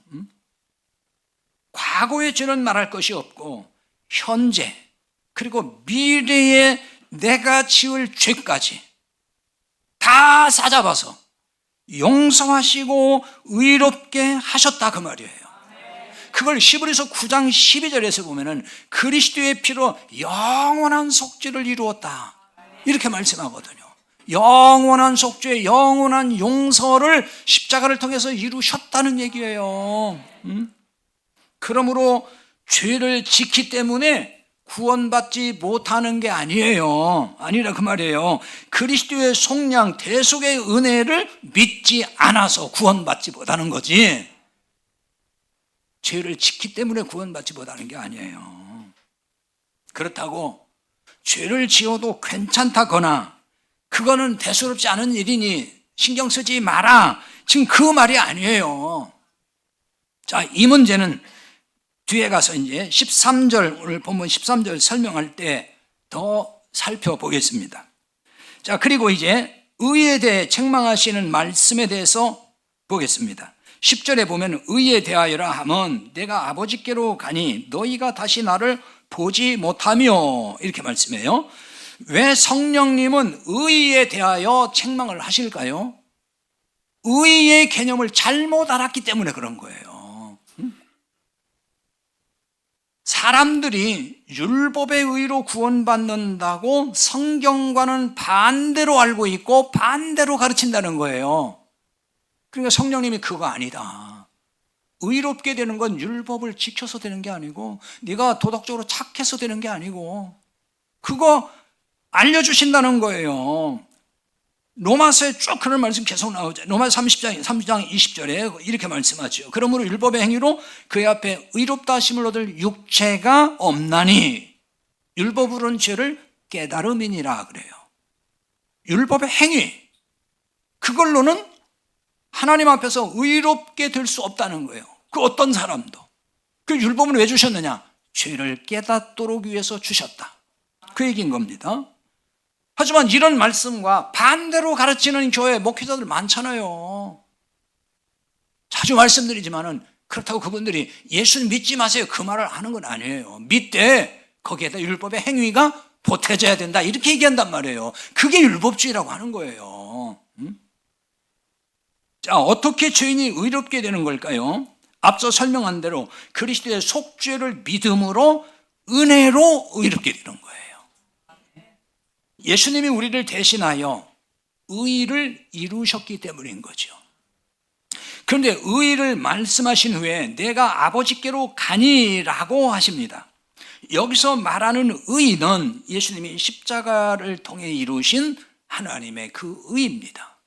과거의 죄는 말할 것이 없고 현재 그리고 미래에 내가 지을 죄까지 다 싸잡아서 용서하시고 의롭게 하셨다, 그 말이에요. 그걸 히브리서 9장 12절에서 보면은 그리스도의 피로 영원한 속죄를 이루었다, 이렇게 말씀하거든요. 영원한 속죄, 영원한 용서를 십자가를 통해서 이루셨다는 얘기예요. 그러므로 죄를 짓기 때문에 구원받지 못하는 게 아니에요. 아니라 그 말이에요. 그리스도의 속량, 대속의 은혜를 믿지 않아서 구원받지 못하는 거지, 죄를 짓기 때문에 구원받지 못하는 게 아니에요. 그렇다고 죄를 지어도 괜찮다거나 그거는 대수롭지 않은 일이니 신경 쓰지 마라, 지금 그 말이 아니에요. 자, 이 문제는 뒤에 가서 이제 13절, 오늘 본문 13절 설명할 때 더 살펴보겠습니다. 자, 그리고 이제 의에 대해 책망하시는 말씀에 대해서 보겠습니다. 10절에 보면 의에 대하여라 하면 내가 아버지께로 가니 너희가 다시 나를 보지 못하며, 이렇게 말씀해요. 왜 성령님은 의에 대하여 책망을 하실까요? 의의 개념을 잘못 알았기 때문에 그런 거예요. 사람들이 율법의 의로 구원받는다고 성경과는 반대로 알고 있고 반대로 가르친다는 거예요. 그러니까 성령님이 그거 아니다, 의롭게 되는 건 율법을 지켜서 되는 게 아니고 네가 도덕적으로 착해서 되는 게 아니고, 그거 알려주신다는 거예요. 로마서에 쭉 그런 말씀 계속 나오죠. 로마서 30장 20절에 이렇게 말씀하죠. 그러므로 율법의 행위로 그의 앞에 의롭다 하심을 얻을 육체가 없나니 율법으로는 죄를 깨달음이니라 그래요. 율법의 행위, 그걸로는 하나님 앞에서 의롭게 될 수 없다는 거예요. 그 어떤 사람도. 그 율법은 왜 주셨느냐? 죄를 깨닫도록 위해서 주셨다, 그 얘기인 겁니다. 하지만 이런 말씀과 반대로 가르치는 교회 목회자들 많잖아요. 자주 말씀드리지만은 그렇다고 그분들이 예수님 믿지 마세요, 그 말을 하는 건 아니에요. 믿되 거기에다 율법의 행위가 보태져야 된다, 이렇게 얘기한단 말이에요. 그게 율법주의라고 하는 거예요. 자, 어떻게 죄인이 의롭게 되는 걸까요? 앞서 설명한 대로 그리스도의 속죄를 믿음으로 은혜로 의롭게 되는 거예요. 예수님이 우리를 대신하여 의를 이루셨기 때문인 거죠. 그런데 의를 말씀하신 후에 내가 아버지께로 가니라고 하십니다. 여기서 말하는 의는 예수님이 십자가를 통해 이루신 하나님의 그 의입니다.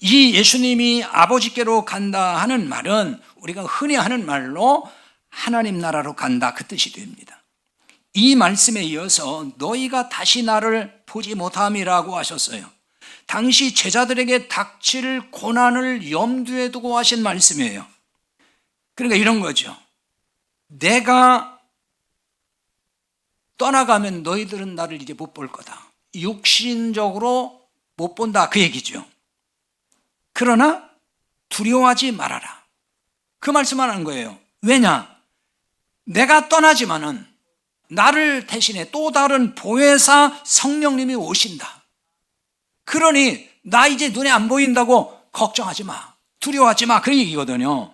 이 예수님이 아버지께로 간다 하는 말은 우리가 흔히 하는 말로 하나님 나라로 간다, 그 뜻이 됩니다. 이 말씀에 이어서 너희가 다시 나를 보지 못함이라고 하셨어요. 당시 제자들에게 닥칠 고난을 염두에 두고 하신 말씀이에요. 그러니까 이런 거죠. 내가 떠나가면 너희들은 나를 이제 못 볼 거다, 육신적으로 못 본다, 그 얘기죠. 그러나 두려워하지 말아라, 그 말씀을 하는 거예요. 왜냐? 내가 떠나지만은 나를 대신해 또 다른 보혜사 성령님이 오신다. 그러니 나 이제 눈에 안 보인다고 걱정하지 마, 두려워하지 마, 그런 얘기거든요.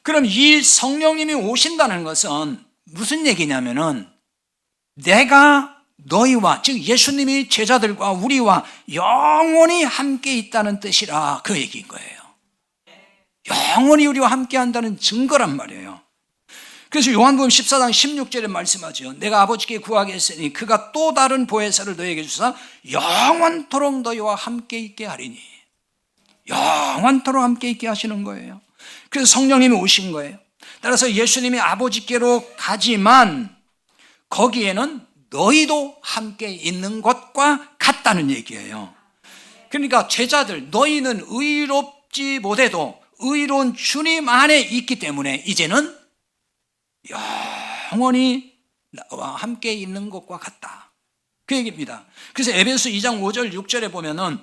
그럼 이 성령님이 오신다는 것은 무슨 얘기냐면은 내가 너희와, 즉 예수님이 제자들과 우리와 영원히 함께 있다는 뜻이라, 그 얘기인 거예요. 영원히 우리와 함께 한다는 증거란 말이에요. 그래서 요한복음 14장 16절에 말씀하죠. 내가 아버지께 구하겠으니 그가 또 다른 보혜사를 너희에게 주사 영원토록 너희와 함께 있게 하리니. 영원토록 함께 있게 하시는 거예요. 그래서 성령님이 오신 거예요. 따라서 예수님이 아버지께로 가지만 거기에는 너희도 함께 있는 것과 같다는 얘기예요. 그러니까 제자들, 너희는 의롭지 못해도 의로운 주님 안에 있기 때문에 이제는 영원히 나와 함께 있는 것과 같다, 그 얘기입니다. 그래서 에베소 2장 5절 6절에 보면은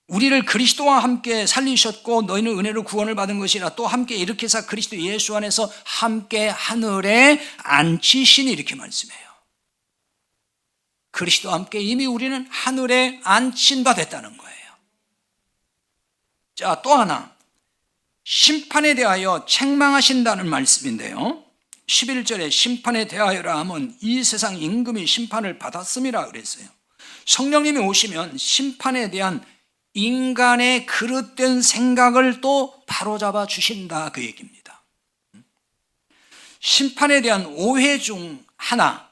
우리를 그리스도와 함께 살리셨고 너희는 은혜로 구원을 받은 것이라 또 함께 일으키사 그리스도 예수 안에서 함께 하늘에 앉히시니, 이렇게 말씀해요. 그리스도와 함께 이미 우리는 하늘에 앉힌 바 됐다는 거예요. 자, 또 하나, 심판에 대하여 책망하신다는 말씀인데요, 11절에 심판에 대하여라 하면 이 세상 임금이 심판을 받았음이라 그랬어요. 성령님이 오시면 심판에 대한 인간의 그릇된 생각을 또 바로잡아 주신다, 그 얘기입니다. 심판에 대한 오해 중 하나,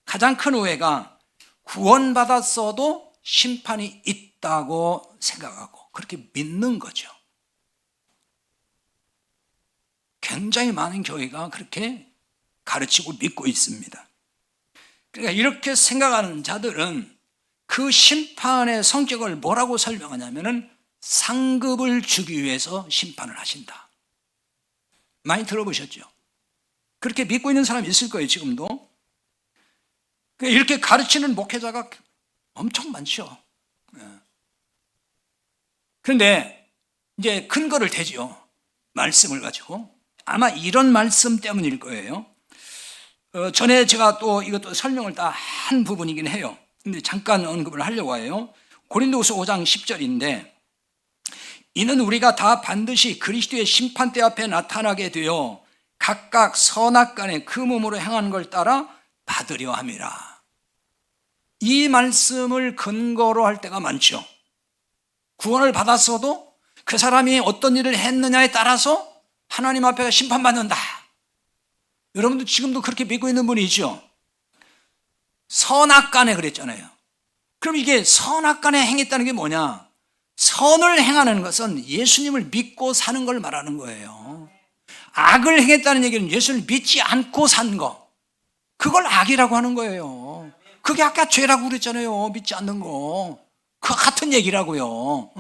가장 큰 오해가 구원받았어도 심판이 있다고 생각하고 그렇게 믿는 거죠. 굉장히 많은 교회가 그렇게 가르치고 믿고 있습니다. 그러니까 이렇게 생각하는 자들은 그 심판의 성격을 뭐라고 설명하냐면은 상급을 주기 위해서 심판을 하신다. 많이 들어보셨죠? 그렇게 믿고 있는 사람이 있을 거예요, 지금도. 이렇게 가르치는 목회자가 엄청 많죠. 그런데 이제 근거를 대죠, 말씀을 가지고. 아마 이런 말씀 때문일 거예요. 전에 제가 또 이것도 설명을 다 한 부분이긴 해요. 근데 잠깐 언급을 하려고 해요. 고린도후서 5장 10절인데 이는 우리가 다 반드시 그리스도의 심판대 앞에 나타나게 되어 각각 선악간에 그 몸으로 행한 걸 따라 받으려 함이라. 이 말씀을 근거로 할 때가 많죠. 구원을 받았어도 그 사람이 어떤 일을 했느냐에 따라서 하나님 앞에 심판받는다. 여러분도 지금도 그렇게 믿고 있는 분이죠. 선악간에 그랬잖아요. 그럼 이게 선악간에 행했다는 게 뭐냐? 선을 행하는 것은 예수님을 믿고 사는 걸 말하는 거예요. 악을 행했다는 얘기는 예수를 믿지 않고 산 거, 그걸 악이라고 하는 거예요. 그게 아까 죄라고 그랬잖아요, 믿지 않는 거. 그거 같은 얘기라고요.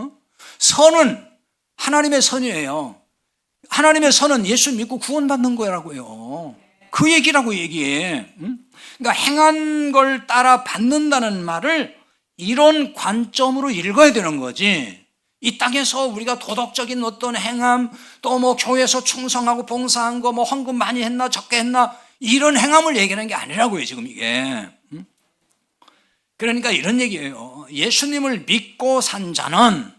선은 하나님의 선이에요. 하나님의 선은 예수 믿고 구원받는 거라고요. 그 얘기라고 얘기해. 그러니까 행한 걸 따라 받는다는 말을 이런 관점으로 읽어야 되는 거지. 이 땅에서 우리가 도덕적인 어떤 행함, 또 뭐 교회에서 충성하고 봉사한 거, 뭐 헌금 많이 했나 적게 했나, 이런 행함을 얘기하는 게 아니라고요, 지금 이게. 그러니까 이런 얘기예요. 예수님을 믿고 산 자는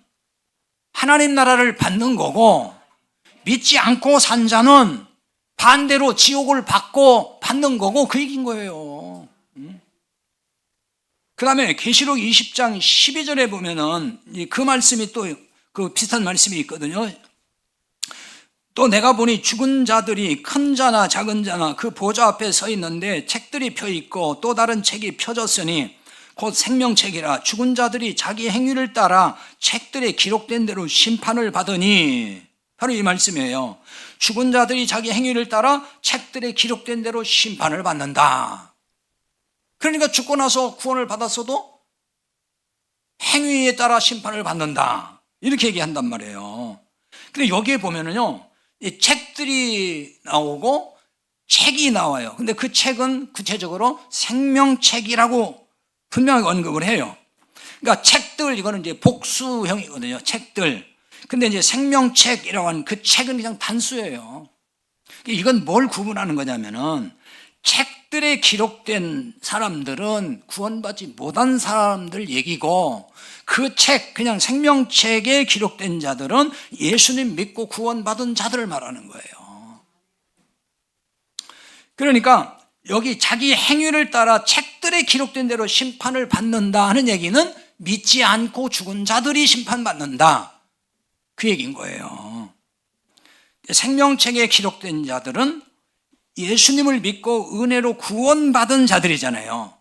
하나님 나라를 받는 거고, 믿지 않고 산 자는 반대로 지옥을 받는 거고, 그 얘기인 거예요. 그 다음에 계시록 20장 12절에 보면은 그 말씀이 또 그 비슷한 말씀이 있거든요. 또 내가 보니 죽은 자들이 큰 자나 작은 자나 그 보좌 앞에 서 있는데 책들이 펴 있고 또 다른 책이 펴졌으니 곧 생명책이라 죽은 자들이 자기 행위를 따라 책들에 기록된 대로 심판을 받으니, 바로 이 말씀이에요. 죽은 자들이 자기 행위를 따라 책들에 기록된 대로 심판을 받는다. 그러니까 죽고 나서 구원을 받았어도 행위에 따라 심판을 받는다, 이렇게 얘기한단 말이에요. 근데 여기에 보면은요, 이 책들이 나오고 책이 나와요. 근데 그 책은 구체적으로 생명책이라고 분명히 언급을 해요. 그러니까 책들, 이거는 이제 복수형이거든요, 책들. 근데 이제 생명책이라고 하는 그 책은 그냥 단수예요. 이건 뭘 구분하는 거냐면은 책들에 기록된 사람들은 구원받지 못한 사람들 얘기고 그 책, 그냥 생명책에 기록된 자들은 예수님 믿고 구원받은 자들을 말하는 거예요. 그러니까 여기 자기 행위를 따라 책들에 기록된 대로 심판을 받는다 하는 얘기는 믿지 않고 죽은 자들이 심판받는다, 그 얘기인 거예요. 생명책에 기록된 자들은 예수님을 믿고 은혜로 구원받은 자들이잖아요.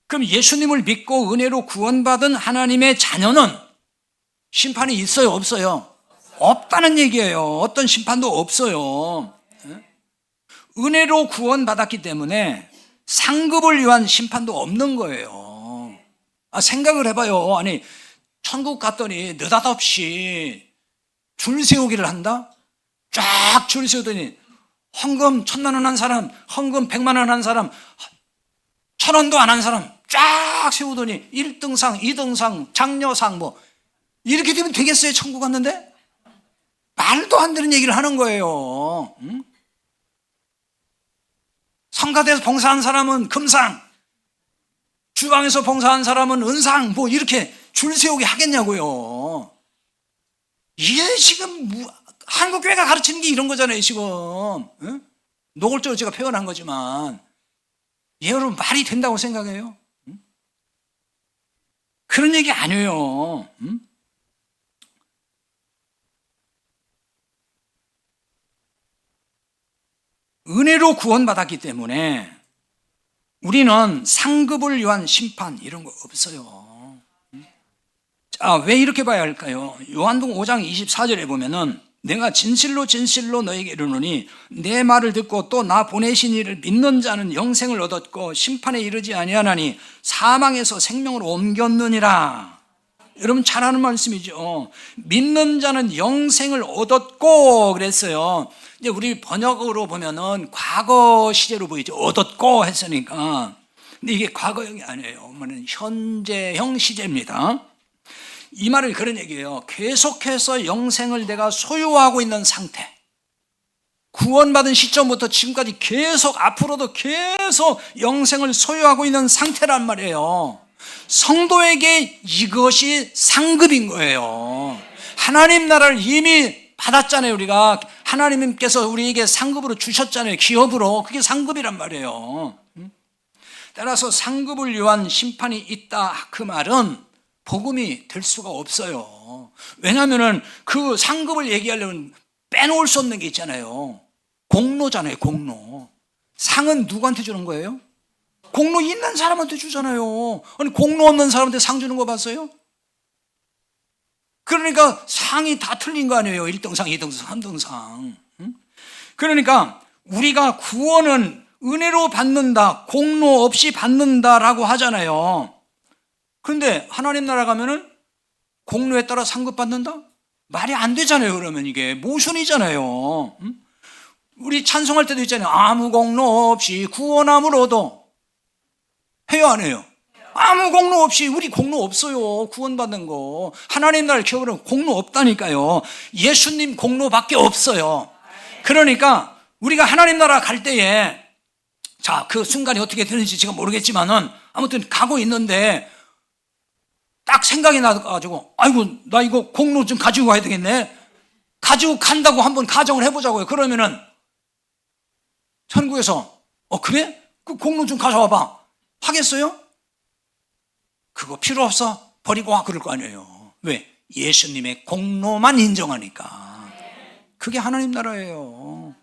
그럼 예수님을 믿고 은혜로 구원받은 하나님의 자녀는 심판이 있어요, 없어요? 없다는 얘기예요. 어떤 심판도 없어요. 은혜로 구원받았기 때문에 상급을 위한 심판도 없는 거예요. 생각을 해봐요. 아니, 천국 갔더니 느닷없이 줄 세우기를 한다? 쫙 줄 세우더니 헌금 1,000만 원 한 사람, 헌금 100만 원 한 사람, 1,000원도 안 한 사람 쫙 세우더니 1등상, 2등상, 장려상 뭐 이렇게 되면 되겠어요? 천국 갔는데? 말도 안 되는 얘기를 하는 거예요. 성가대에서 봉사한 사람은 금상, 주방에서 봉사한 사람은 은상, 뭐 이렇게 줄 세우게 하겠냐고요. 이게 지금 한국교회가 가르치는 게 이런 거잖아요, 지금. 노골적으로 제가 표현한 거지만. 여러분, 말이 된다고 생각해요? 그런 얘기 아니에요. 은혜로 구원받았기 때문에 우리는 상급을 위한 심판 이런 거 없어요. 자, 왜 이렇게 봐야 할까요? 요한복음 5장 24절에 보면은 내가 진실로 진실로 너에게 이르노니 내 말을 듣고 또 나 보내신 이를 믿는 자는 영생을 얻었고 심판에 이르지 아니하나니 사망에서 생명으로 옮겼느니라. 여러분 잘 아는 말씀이죠. 믿는 자는 영생을 얻었고 그랬어요. 이제 우리 번역으로 보면은 과거 시제로 보이죠. 얻었고 했으니까. 근데 이게 과거형이 아니에요. 현재형 시제입니다. 이 말을 그런 얘기예요. 계속해서 영생을 내가 소유하고 있는 상태. 구원받은 시점부터 지금까지 계속 앞으로도 계속 영생을 소유하고 있는 상태란 말이에요. 성도에게 이것이 상급인 거예요. 하나님 나라를 이미 받았잖아요. 우리가 하나님께서 우리에게 상급으로 주셨잖아요. 기업으로. 그게 상급이란 말이에요. 따라서 상급을 위한 심판이 있다, 그 말은 복음이 될 수가 없어요. 왜냐하면 그 상급을 얘기하려면 빼놓을 수 없는 게 있잖아요. 공로잖아요, 공로. 상은 누구한테 주는 거예요? 공로 있는 사람한테 주잖아요. 아니, 공로 없는 사람한테 상 주는 거 봤어요? 그러니까 상이 다 틀린 거 아니에요. 1등상, 2등상, 3등상. 그러니까 우리가 구원은 은혜로 받는다, 공로 없이 받는다라고 하잖아요. 그런데 하나님 나라 가면은 공로에 따라 상급 받는다? 말이 안 되잖아요. 그러면 이게 모순이잖아요. 우리 찬송할 때도 있잖아요. 아무 공로 없이 구원함으로도 해요, 안 해요? 아무 공로 없이. 우리 공로 없어요. 구원받는 거. 하나님 나라를 기업으로 공로 없다니까요. 예수님 공로밖에 없어요. 그러니까 우리가 하나님 나라 갈 때에, 자, 그 순간이 어떻게 되는지 제가 모르겠지만은 아무튼 가고 있는데 딱 생각이 나가지고, 아이고, 나 이거 공로 좀 가지고 가야 되겠네. 가지고 간다고 한번 가정을 해보자고요. 그러면은 천국에서 그래? 그 공로 좀 가져와 봐. 하겠어요? 그거 필요 없어. 버리고 와. 그럴 거 아니에요. 왜? 예수님의 공로만 인정하니까. 그게 하나님 나라예요.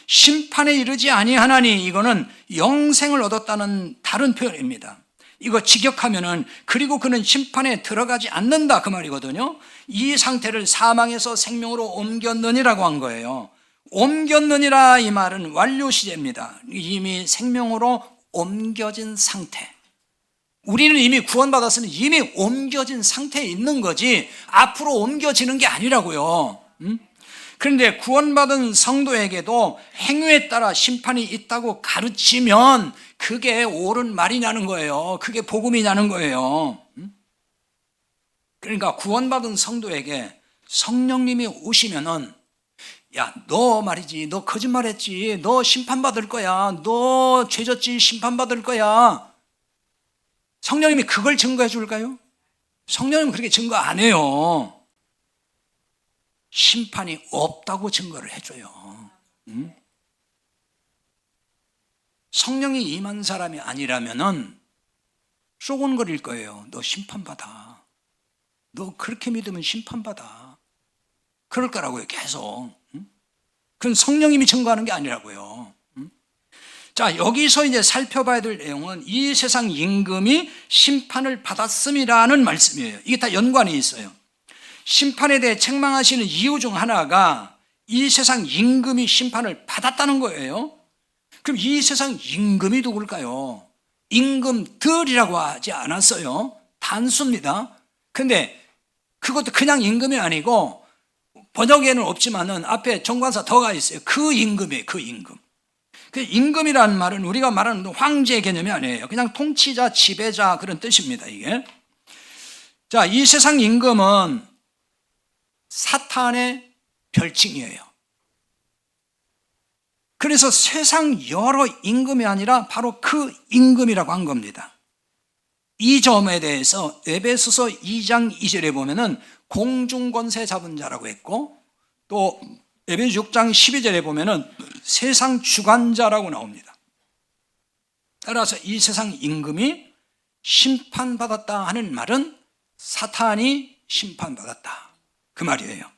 심판에 이르지 아니하나니, 이거는 영생을 얻었다는 다른 표현입니다. 이거 직역하면은 그리고 그는 심판에 들어가지 않는다, 그 말이거든요. 이 상태를 사망에서 생명으로 옮겼느니라고 한 거예요. 옮겼느니라, 이 말은 완료 시제입니다. 이미 생명으로 옮겨진 상태. 우리는 이미 구원받았으니 이미 옮겨진 상태에 있는 거지 앞으로 옮겨지는 게 아니라고요. 그런데 구원받은 성도에게도 행위에 따라 심판이 있다고 가르치면 그게 옳은 말이냐는 거예요. 그게 복음이냐는 거예요. 그러니까 구원받은 성도에게 성령님이 오시면은, 야, 너 말이지, 너 거짓말했지, 너 심판받을 거야, 너 죄졌지, 심판받을 거야. 성령님이 그걸 증거해 줄까요? 성령님은 그렇게 증거 안 해요. 심판이 없다고 증거를 해줘요. 성령이 임한 사람이 아니라면은 쏘곤거릴 거예요. 너 심판받아. 너 그렇게 믿으면 심판받아. 그럴 거라고요, 계속. 그건 성령님이 증거하는 게 아니라고요. 자, 여기서 이제 살펴봐야 될 내용은 이 세상 임금이 심판을 받았음이라는 말씀이에요. 이게 다 연관이 있어요. 심판에 대해 책망하시는 이유 중 하나가 이 세상 임금이 심판을 받았다는 거예요. 그럼 이 세상 임금이 누굴까요? 임금들이라고 하지 않았어요. 단수입니다. 근데 그것도 그냥 임금이 아니고 번역에는 없지만은 앞에 정관사 더가 있어요. 그 임금이에요. 그 임금. 그 임금이라는 말은 우리가 말하는 황제 개념이 아니에요. 그냥 통치자, 지배자 그런 뜻입니다. 이게. 자, 이 세상 임금은 사탄의 별칭이에요. 그래서 세상 여러 임금이 아니라 바로 그 임금이라고 한 겁니다. 이 점에 대해서 에베소서 2장 2절에 보면은 공중권세 잡은 자라고 했고, 또 에베소 6장 12절에 보면은 세상 주관자라고 나옵니다. 따라서 이 세상 임금이 심판받았다 하는 말은 사탄이 심판받았다, 그 말이에요.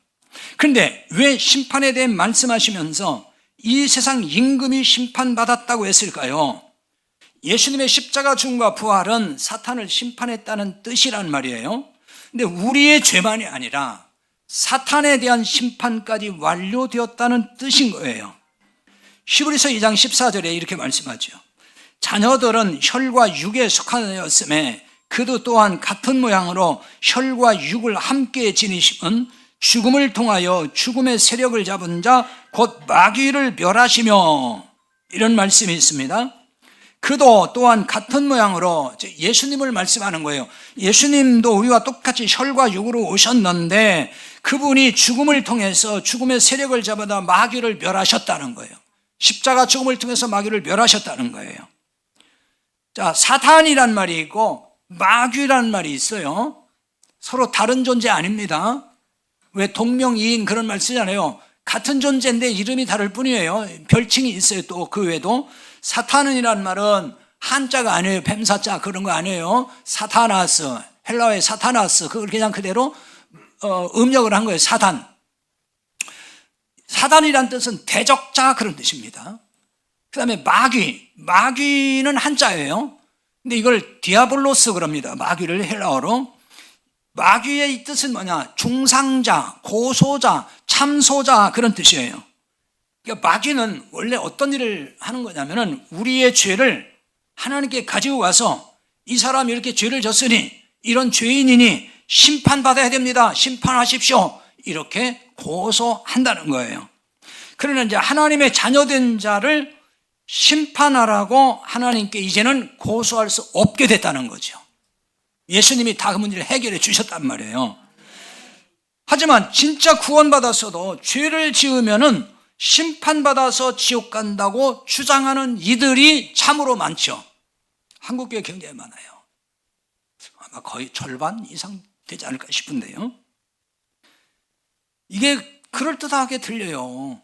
그런데 왜 심판에 대해 말씀하시면서 이 세상 임금이 심판받았다고 했을까요? 예수님의 십자가 죽음과 부활은 사탄을 심판했다는 뜻이란 말이에요. 근데 우리의 죄만이 아니라 사탄에 대한 심판까지 완료되었다는 뜻인 거예요. 히브리서 2장 14절에 이렇게 말씀하죠. 자녀들은 혈과 육에 속하였음에 그도 또한 같은 모양으로 혈과 육을 함께 지니심은 죽음을 통하여 죽음의 세력을 잡은 자 곧 마귀를 멸하시며, 이런 말씀이 있습니다. 그도 또한 같은 모양으로, 예수님을 말씀하는 거예요. 예수님도 우리와 똑같이 혈과 육으로 오셨는데 그분이 죽음을 통해서 죽음의 세력을 잡아다 마귀를 멸하셨다는 거예요. 십자가 죽음을 통해서 마귀를 멸하셨다는 거예요. 자, 사탄이란 말이 있고 마귀란 말이 있어요. 서로 다른 존재 아닙니다. 왜 동명이인 그런 말 쓰잖아요. 같은 존재인데 이름이 다를 뿐이에요. 별칭이 있어요. 또 그 외에도. 사탄이란 말은 한자가 아니에요. 뱀사자 그런 거 아니에요. 사타나스, 헬라어의 사타나스, 그걸 그냥 그대로 음력을 한 거예요. 사단. 사단이란 뜻은 대적자 그런 뜻입니다. 그 다음에 마귀는 한자예요. 근데 이걸 디아블로스 그럽니다. 마귀를 헬라어로. 마귀의 이 뜻은 뭐냐? 중상자, 고소자, 참소자 그런 뜻이에요. 그러니까 마귀는 원래 어떤 일을 하는 거냐면은 우리의 죄를 하나님께 가지고 가서 이 사람이 이렇게 죄를 졌으니 이런 죄인이니 심판받아야 됩니다. 심판하십시오. 이렇게 고소한다는 거예요. 그러나 이제 하나님의 자녀된 자를 심판하라고 하나님께 이제는 고소할 수 없게 됐다는 거죠. 예수님이 다 그 문제를 해결해 주셨단 말이에요. 하지만 진짜 구원받았어도 죄를 지으면은 심판받아서 지옥 간다고 주장하는 이들이 참으로 많죠. 한국교회 굉장히 많아요. 아마 거의 절반 이상 되지 않을까 싶은데요. 이게 그럴듯하게 들려요.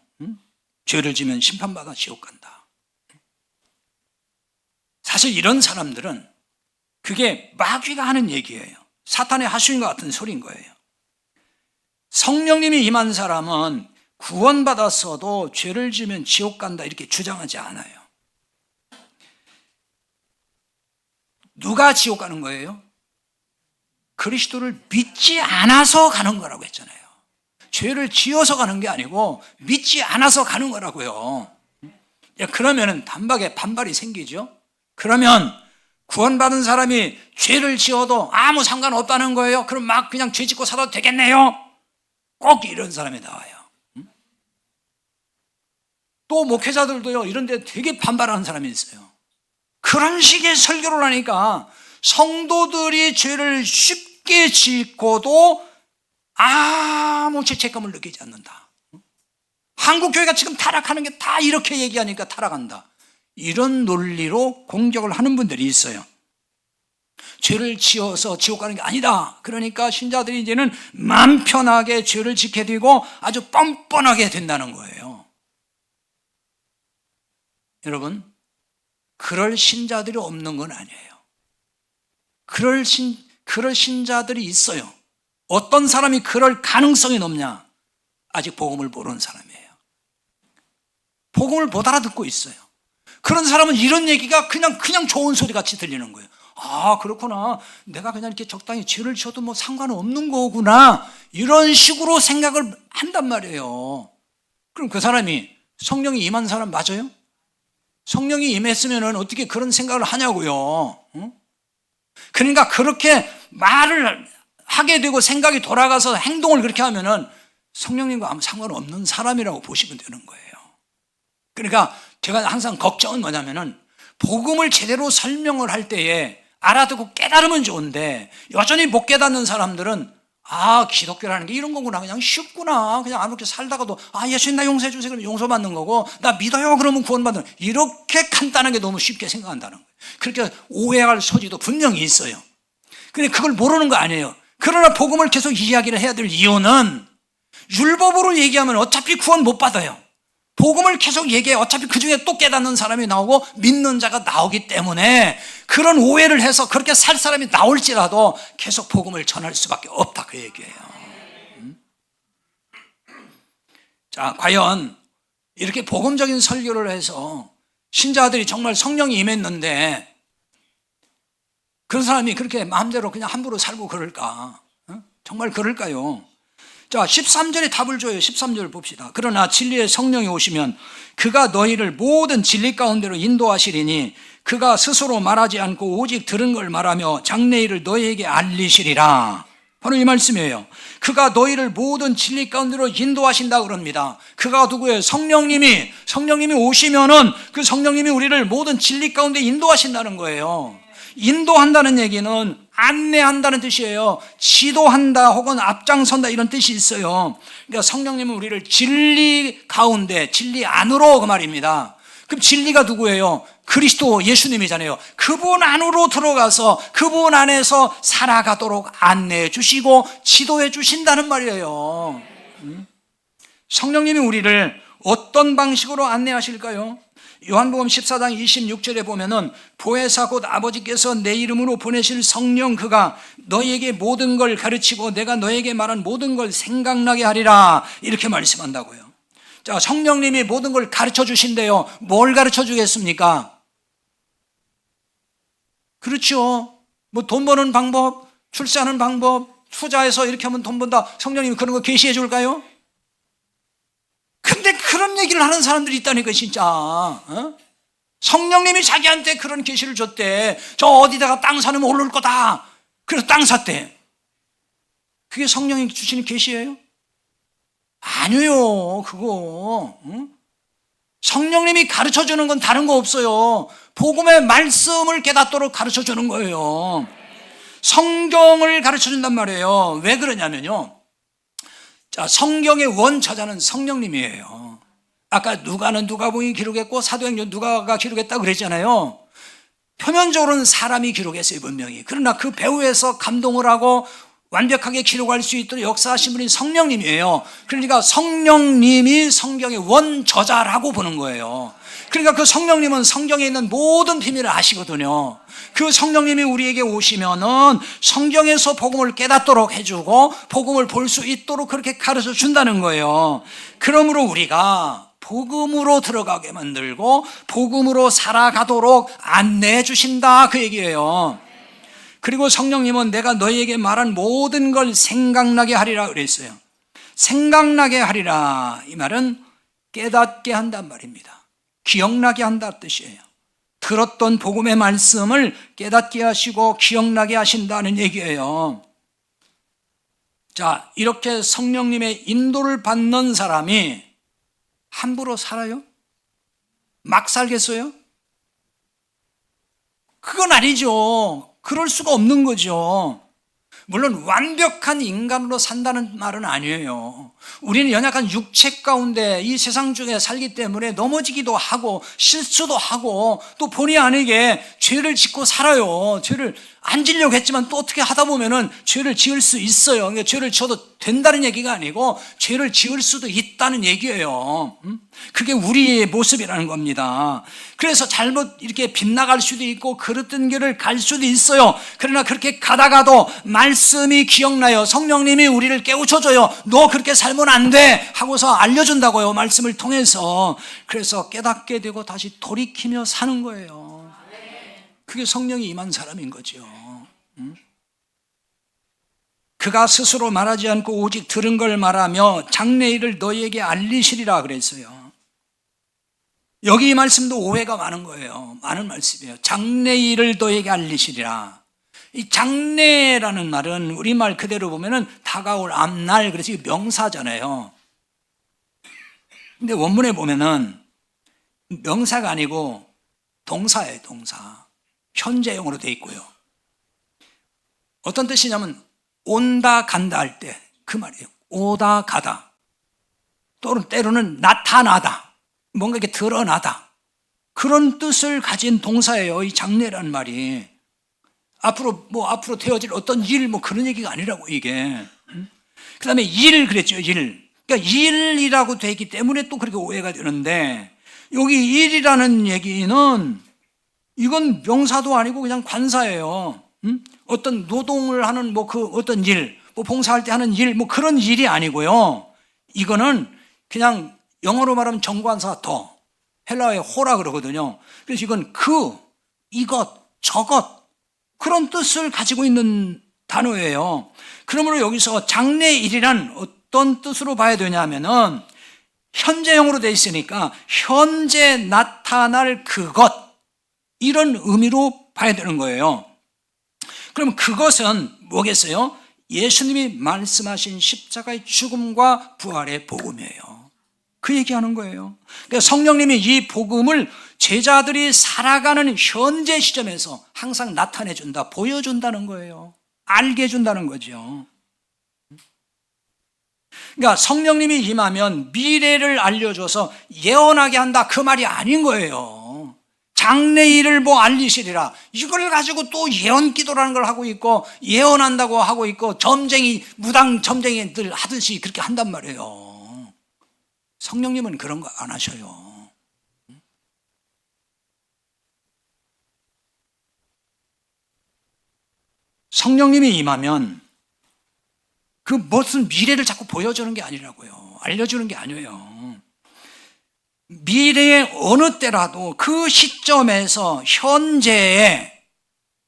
죄를 지면 심판받아 지옥 간다. 사실 이런 사람들은 그게 마귀가 하는 얘기예요. 사탄의 하수인과 같은 소리인 거예요. 성령님이 임한 사람은 구원받았어도 죄를 지면 지옥 간다 이렇게 주장하지 않아요. 누가 지옥 가는 거예요? 그리스도를 믿지 않아서 가는 거라고 했잖아요. 죄를 지어서 가는 게 아니고 믿지 않아서 가는 거라고요. 그러면 단박에 반발이 생기죠. 그러면 구원받은 사람이 죄를 지어도 아무 상관없다는 거예요. 그럼 막 그냥 죄 짓고 살아도 되겠네요. 꼭 이런 사람이 나와요. 또 목회자들도요, 이런 데 되게 반발하는 사람이 있어요. 그런 식의 설교를 하니까 성도들이 죄를 쉽게 짓고도 아무 죄책감을 느끼지 않는다. 한국 교회가 지금 타락하는 게 다 이렇게 얘기하니까 타락한다. 이런 논리로 공격을 하는 분들이 있어요. 죄를 지어서 지옥 가는 게 아니다. 그러니까 신자들이 이제는 마음 편하게 죄를 지게 되고 아주 뻔뻔하게 된다는 거예요. 여러분, 그럴 신자들이 없는 건 아니에요. 그럴 신자들이 있어요. 어떤 사람이 그럴 가능성이 높냐? 아직 복음을 모르는 사람이에요. 복음을 못 알아듣고 있어요. 그런 사람은 이런 얘기가 그냥 좋은 소리 같이 들리는 거예요. 아, 그렇구나. 내가 그냥 이렇게 적당히 죄를 지어도 뭐 상관없는 거구나. 이런 식으로 생각을 한단 말이에요. 그럼 그 사람이 성령이 임한 사람 맞아요? 성령이 임했으면 어떻게 그런 생각을 하냐고요. 응? 그러니까 그렇게 말을 하게 되고 생각이 돌아가서 행동을 그렇게 하면은 성령님과 아무 상관없는 사람이라고 보시면 되는 거예요. 그러니까 제가 항상 걱정은 뭐냐면은 복음을 제대로 설명을 할 때에 알아듣고 깨달으면 좋은데 여전히 못 깨닫는 사람들은 기독교라는 게 이런 거구나. 그냥 쉽구나. 그냥 아무렇게 살다가도 예수님 나 용서해 주세요. 그러면 용서받는 거고 나 믿어요. 그러면 구원받는 거예요. 이렇게 간단하게 너무 쉽게 생각한다는 거예요. 그렇게 오해할 소지도 분명히 있어요. 근데 그걸 모르는 거 아니에요. 그러나 복음을 계속 이야기를 해야 될 이유는 율법으로 얘기하면 어차피 구원 못 받아요. 복음을 계속 얘기해. 어차피 그 중에 또 깨닫는 사람이 나오고 믿는 자가 나오기 때문에 그런 오해를 해서 그렇게 살 사람이 나올지라도 계속 복음을 전할 수밖에 없다. 그 얘기예요. 자, 과연 이렇게 복음적인 설교를 해서 신자들이 정말 성령이 임했는데 그런 사람이 그렇게 마음대로 그냥 함부로 살고 그럴까? 정말 그럴까요? 자, 13절에 답을 줘요. 13절 봅시다. 그러나 진리의 성령이 오시면 그가 너희를 모든 진리 가운데로 인도하시리니 그가 스스로 말하지 않고 오직 들은 걸 말하며 장래일을 너희에게 알리시리라. 바로 이 말씀이에요. 그가 너희를 모든 진리 가운데로 인도하신다 그럽니다. 그가 누구예요? 성령님이 오시면은 그 성령님이 우리를 모든 진리 가운데 인도하신다는 거예요. 인도한다는 얘기는 안내한다는 뜻이에요. 지도한다 혹은 앞장선다 이런 뜻이 있어요. 그러니까 성령님은 우리를 진리 가운데, 진리 안으로 그 말입니다. 그럼 진리가 누구예요? 그리스도 예수님이잖아요. 그분 안으로 들어가서 그분 안에서 살아가도록 안내해 주시고 지도해 주신다는 말이에요. 성령님이 우리를 어떤 방식으로 안내하실까요? 요한복음 14장 26절에 보면은 보혜사 곧 아버지께서 내 이름으로 보내실 성령 그가 너희에게 모든 걸 가르치고 내가 너희에게 말한 모든 걸 생각나게 하리라 이렇게 말씀한다고요. 자, 성령님이 모든 걸 가르쳐 주신대요. 뭘 가르쳐 주겠습니까? 그렇죠. 뭐 돈 버는 방법, 출세하는 방법, 투자해서 이렇게 하면 돈 번다. 성령님이 그런 거 계시해 줄까요? 근데 그런 얘기를 하는 사람들이 있다니까 진짜. 성령님이 자기한테 그런 계시를 줬대. 저 어디다가 땅 사면 오를 거다. 그래서 땅 샀대. 그게 성령이 주시는 계시예요? 아니에요. 그거. 성령님이 가르쳐주는 건 다른 거 없어요. 복음의 말씀을 깨닫도록 가르쳐주는 거예요. 성경을 가르쳐준단 말이에요. 왜 그러냐면요. 자, 성경의 원저자는 성령님이에요. 아까 누가는 누가복음이 기록했고 사도행전 누가가 기록했다고 그랬잖아요. 표면적으로는 사람이 기록했어요, 분명히. 그러나 그 배후에서 감동을 하고 완벽하게 기록할 수 있도록 역사하신 분이 성령님이에요. 그러니까 성령님이 성경의 원저자라고 보는 거예요. 그러니까 그 성령님은 성경에 있는 모든 비밀을 아시거든요. 그 성령님이 우리에게 오시면은 성경에서 복음을 깨닫도록 해주고 복음을 볼 수 있도록 그렇게 가르쳐 준다는 거예요. 그러므로 우리가 복음으로 들어가게 만들고 복음으로 살아가도록 안내해 주신다 그 얘기예요. 그리고 성령님은 내가 너희에게 말한 모든 걸 생각나게 하리라 그랬어요. 생각나게 하리라 이 말은 깨닫게 한단 말입니다. 기억나게 한다 뜻이에요. 들었던 복음의 말씀을 깨닫게 하시고 기억나게 하신다는 얘기예요. 자, 이렇게 성령님의 인도를 받는 사람이 함부로 살아요? 막 살겠어요? 그건 아니죠. 그럴 수가 없는 거죠. 물론 완벽한 인간으로 산다는 말은 아니에요. 우리는 연약한 육체 가운데 이 세상 중에 살기 때문에 넘어지기도 하고 실수도 하고 또 본의 아니게 죄를 짓고 살아요. 죄를 안 지려고 했지만 또 어떻게 하다 보면은 죄를 지을 수 있어요. 그러니까 죄를 지어도 된다는 얘기가 아니고 죄를 지을 수도 있다는 얘기예요. 그게 우리의 모습이라는 겁니다. 그래서 잘못 이렇게 빗나갈 수도 있고 그릇된 길을 갈 수도 있어요. 그러나 그렇게 가다가도 말씀이 기억나요. 성령님이 우리를 깨우쳐줘요. 너 그렇게 살면 안 돼 하고서 알려준다고요. 말씀을 통해서. 그래서 깨닫게 되고 다시 돌이키며 사는 거예요. 그게 성령이 임한 사람인 거죠. 그가 스스로 말하지 않고 오직 들은 걸 말하며 장래일을 너희에게 알리시리라 그랬어요. 여기 이 말씀도 오해가 많은 거예요. 많은 말씀이에요. 장래일을 너희에게 알리시리라. 이 장래라는 말은 우리말 그대로 보면은 다가올 앞날, 그래서 이게 명사잖아요. 근데 원문에 보면은 명사가 아니고 동사예요, 동사. 현재형으로 되어 있고요. 어떤 뜻이냐면 온다 간다 할 때 그 말이에요. 오다 가다, 또는 때로는 나타나다, 뭔가 이렇게 드러나다, 그런 뜻을 가진 동사예요. 이 장래라는 말이 앞으로 되어질 어떤 일 그런 얘기가 아니라고. 이게 그 다음에 일 그랬죠. 일, 그러니까 일이라고 되어 있기 때문에 또 그렇게 오해가 되는데, 여기 일이라는 얘기는 이건 명사도 아니고 그냥 관사예요. 어떤 노동을 하는 그 어떤 일, 봉사할 때 하는 일, 그런 일이 아니고요. 이거는 그냥 영어로 말하면 정관사 더, 헬라어의 호라 그러거든요. 그래서 이건 이것, 저것, 그런 뜻을 가지고 있는 단어예요. 그러므로 여기서 장래일이란 어떤 뜻으로 봐야 되냐면은 현재형으로 되어 있으니까 현재 나타날 그것, 이런 의미로 봐야 되는 거예요. 그럼 그것은 뭐겠어요? 예수님이 말씀하신 십자가의 죽음과 부활의 복음이에요. 그 얘기하는 거예요. 그러니까 성령님이 이 복음을 제자들이 살아가는 현재 시점에서 항상 나타내 준다, 보여준다는 거예요. 알게 해준다는 거죠. 그러니까 성령님이 임하면 미래를 알려줘서 예언하게 한다, 그 말이 아닌 거예요. 장래일을 알리시리라, 이걸 가지고 또 예언 기도라는 걸 하고 있고 예언한다고 하고 있고 무당 점쟁이들 하듯이 그렇게 한단 말이에요. 성령님은 그런 거 안 하셔요. 성령님이 임하면 그 무슨 미래를 자꾸 보여주는 게 아니라고요. 알려주는 게 아니에요. 미래의 어느 때라도 그 시점에서 현재에,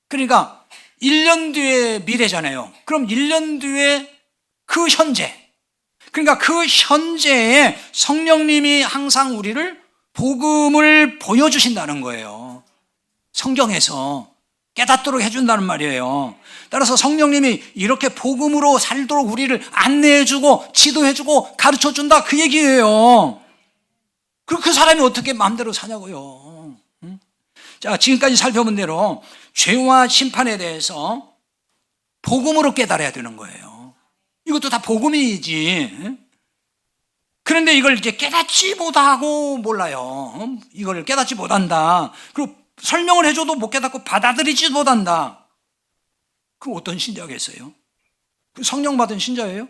그러니까 1년 뒤에 미래잖아요. 그럼 1년 뒤에 그 현재, 그러니까 그 현재에 성령님이 항상 우리를 복음을 보여주신다는 거예요. 성경에서 깨닫도록 해준다는 말이에요. 따라서 성령님이 이렇게 복음으로 살도록 우리를 안내해주고 지도해주고 가르쳐준다, 그 얘기예요. 그럼 그 사람이 어떻게 마음대로 사냐고요. 자, 지금까지 살펴본 대로 죄와 심판에 대해서 복음으로 깨달아야 되는 거예요. 이것도 다 복음이지. 그런데 이걸 이제 깨닫지 못하고 몰라요. 이걸 깨닫지 못한다. 그리고 설명을 해줘도 못 깨닫고 받아들이지 못한다. 그 어떤 신자겠어요? 그 성령 받은 신자예요?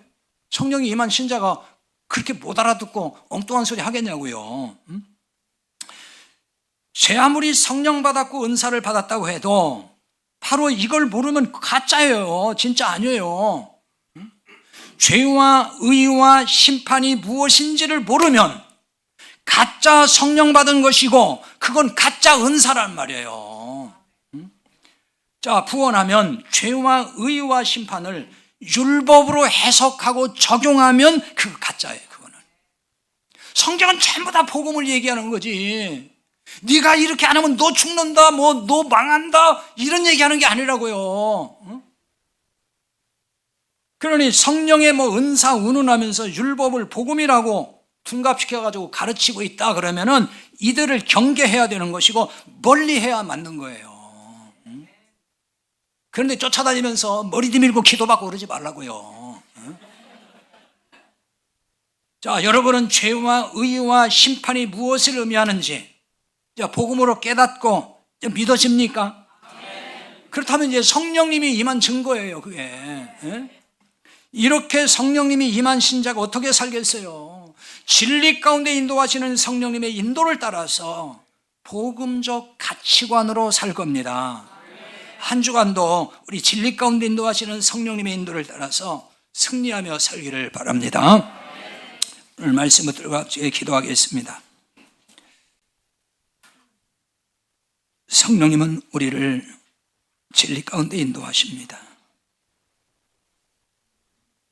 성령이 임한 신자가 그렇게 못 알아듣고 엉뚱한 소리 하겠냐고요. 제 아무리 성령 받았고 은사를 받았다고 해도 바로 이걸 모르면 가짜예요. 진짜 아니에요. 죄와 의와 심판이 무엇인지를 모르면 가짜 성령 받은 것이고 그건 가짜 은사란 말이에요. 자, 구원하면 죄와 의와 심판을 율법으로 해석하고 적용하면 그 가짜예요. 그거는 성경은 전부 다 복음을 얘기하는 거지. 네가 이렇게 안 하면 너 죽는다, 너 망한다, 이런 얘기하는 게 아니라고요. 그러니 성령의 은사 운운하면서 율법을 복음이라고 둔갑시켜가지고 가르치고 있다 그러면은 이들을 경계해야 되는 것이고 멀리해야 맞는 거예요. 그런데 쫓아다니면서 머리 들밀고 기도받고 그러지 말라고요. 자, 여러분은 죄와 의와 심판이 무엇을 의미하는지 복음으로 깨닫고 믿어집니까? 그렇다면 이제 성령님이 임한 증거예요, 그게. 이렇게 성령님이 임한 신자가 어떻게 살겠어요? 진리 가운데 인도하시는 성령님의 인도를 따라서 복음적 가치관으로 살 겁니다. 한 주간도 우리 진리 가운데 인도하시는 성령님의 인도를 따라서 승리하며 살기를 바랍니다. 오늘 말씀을 들고 기도하겠습니다. 성령님은 우리를 진리 가운데 인도하십니다.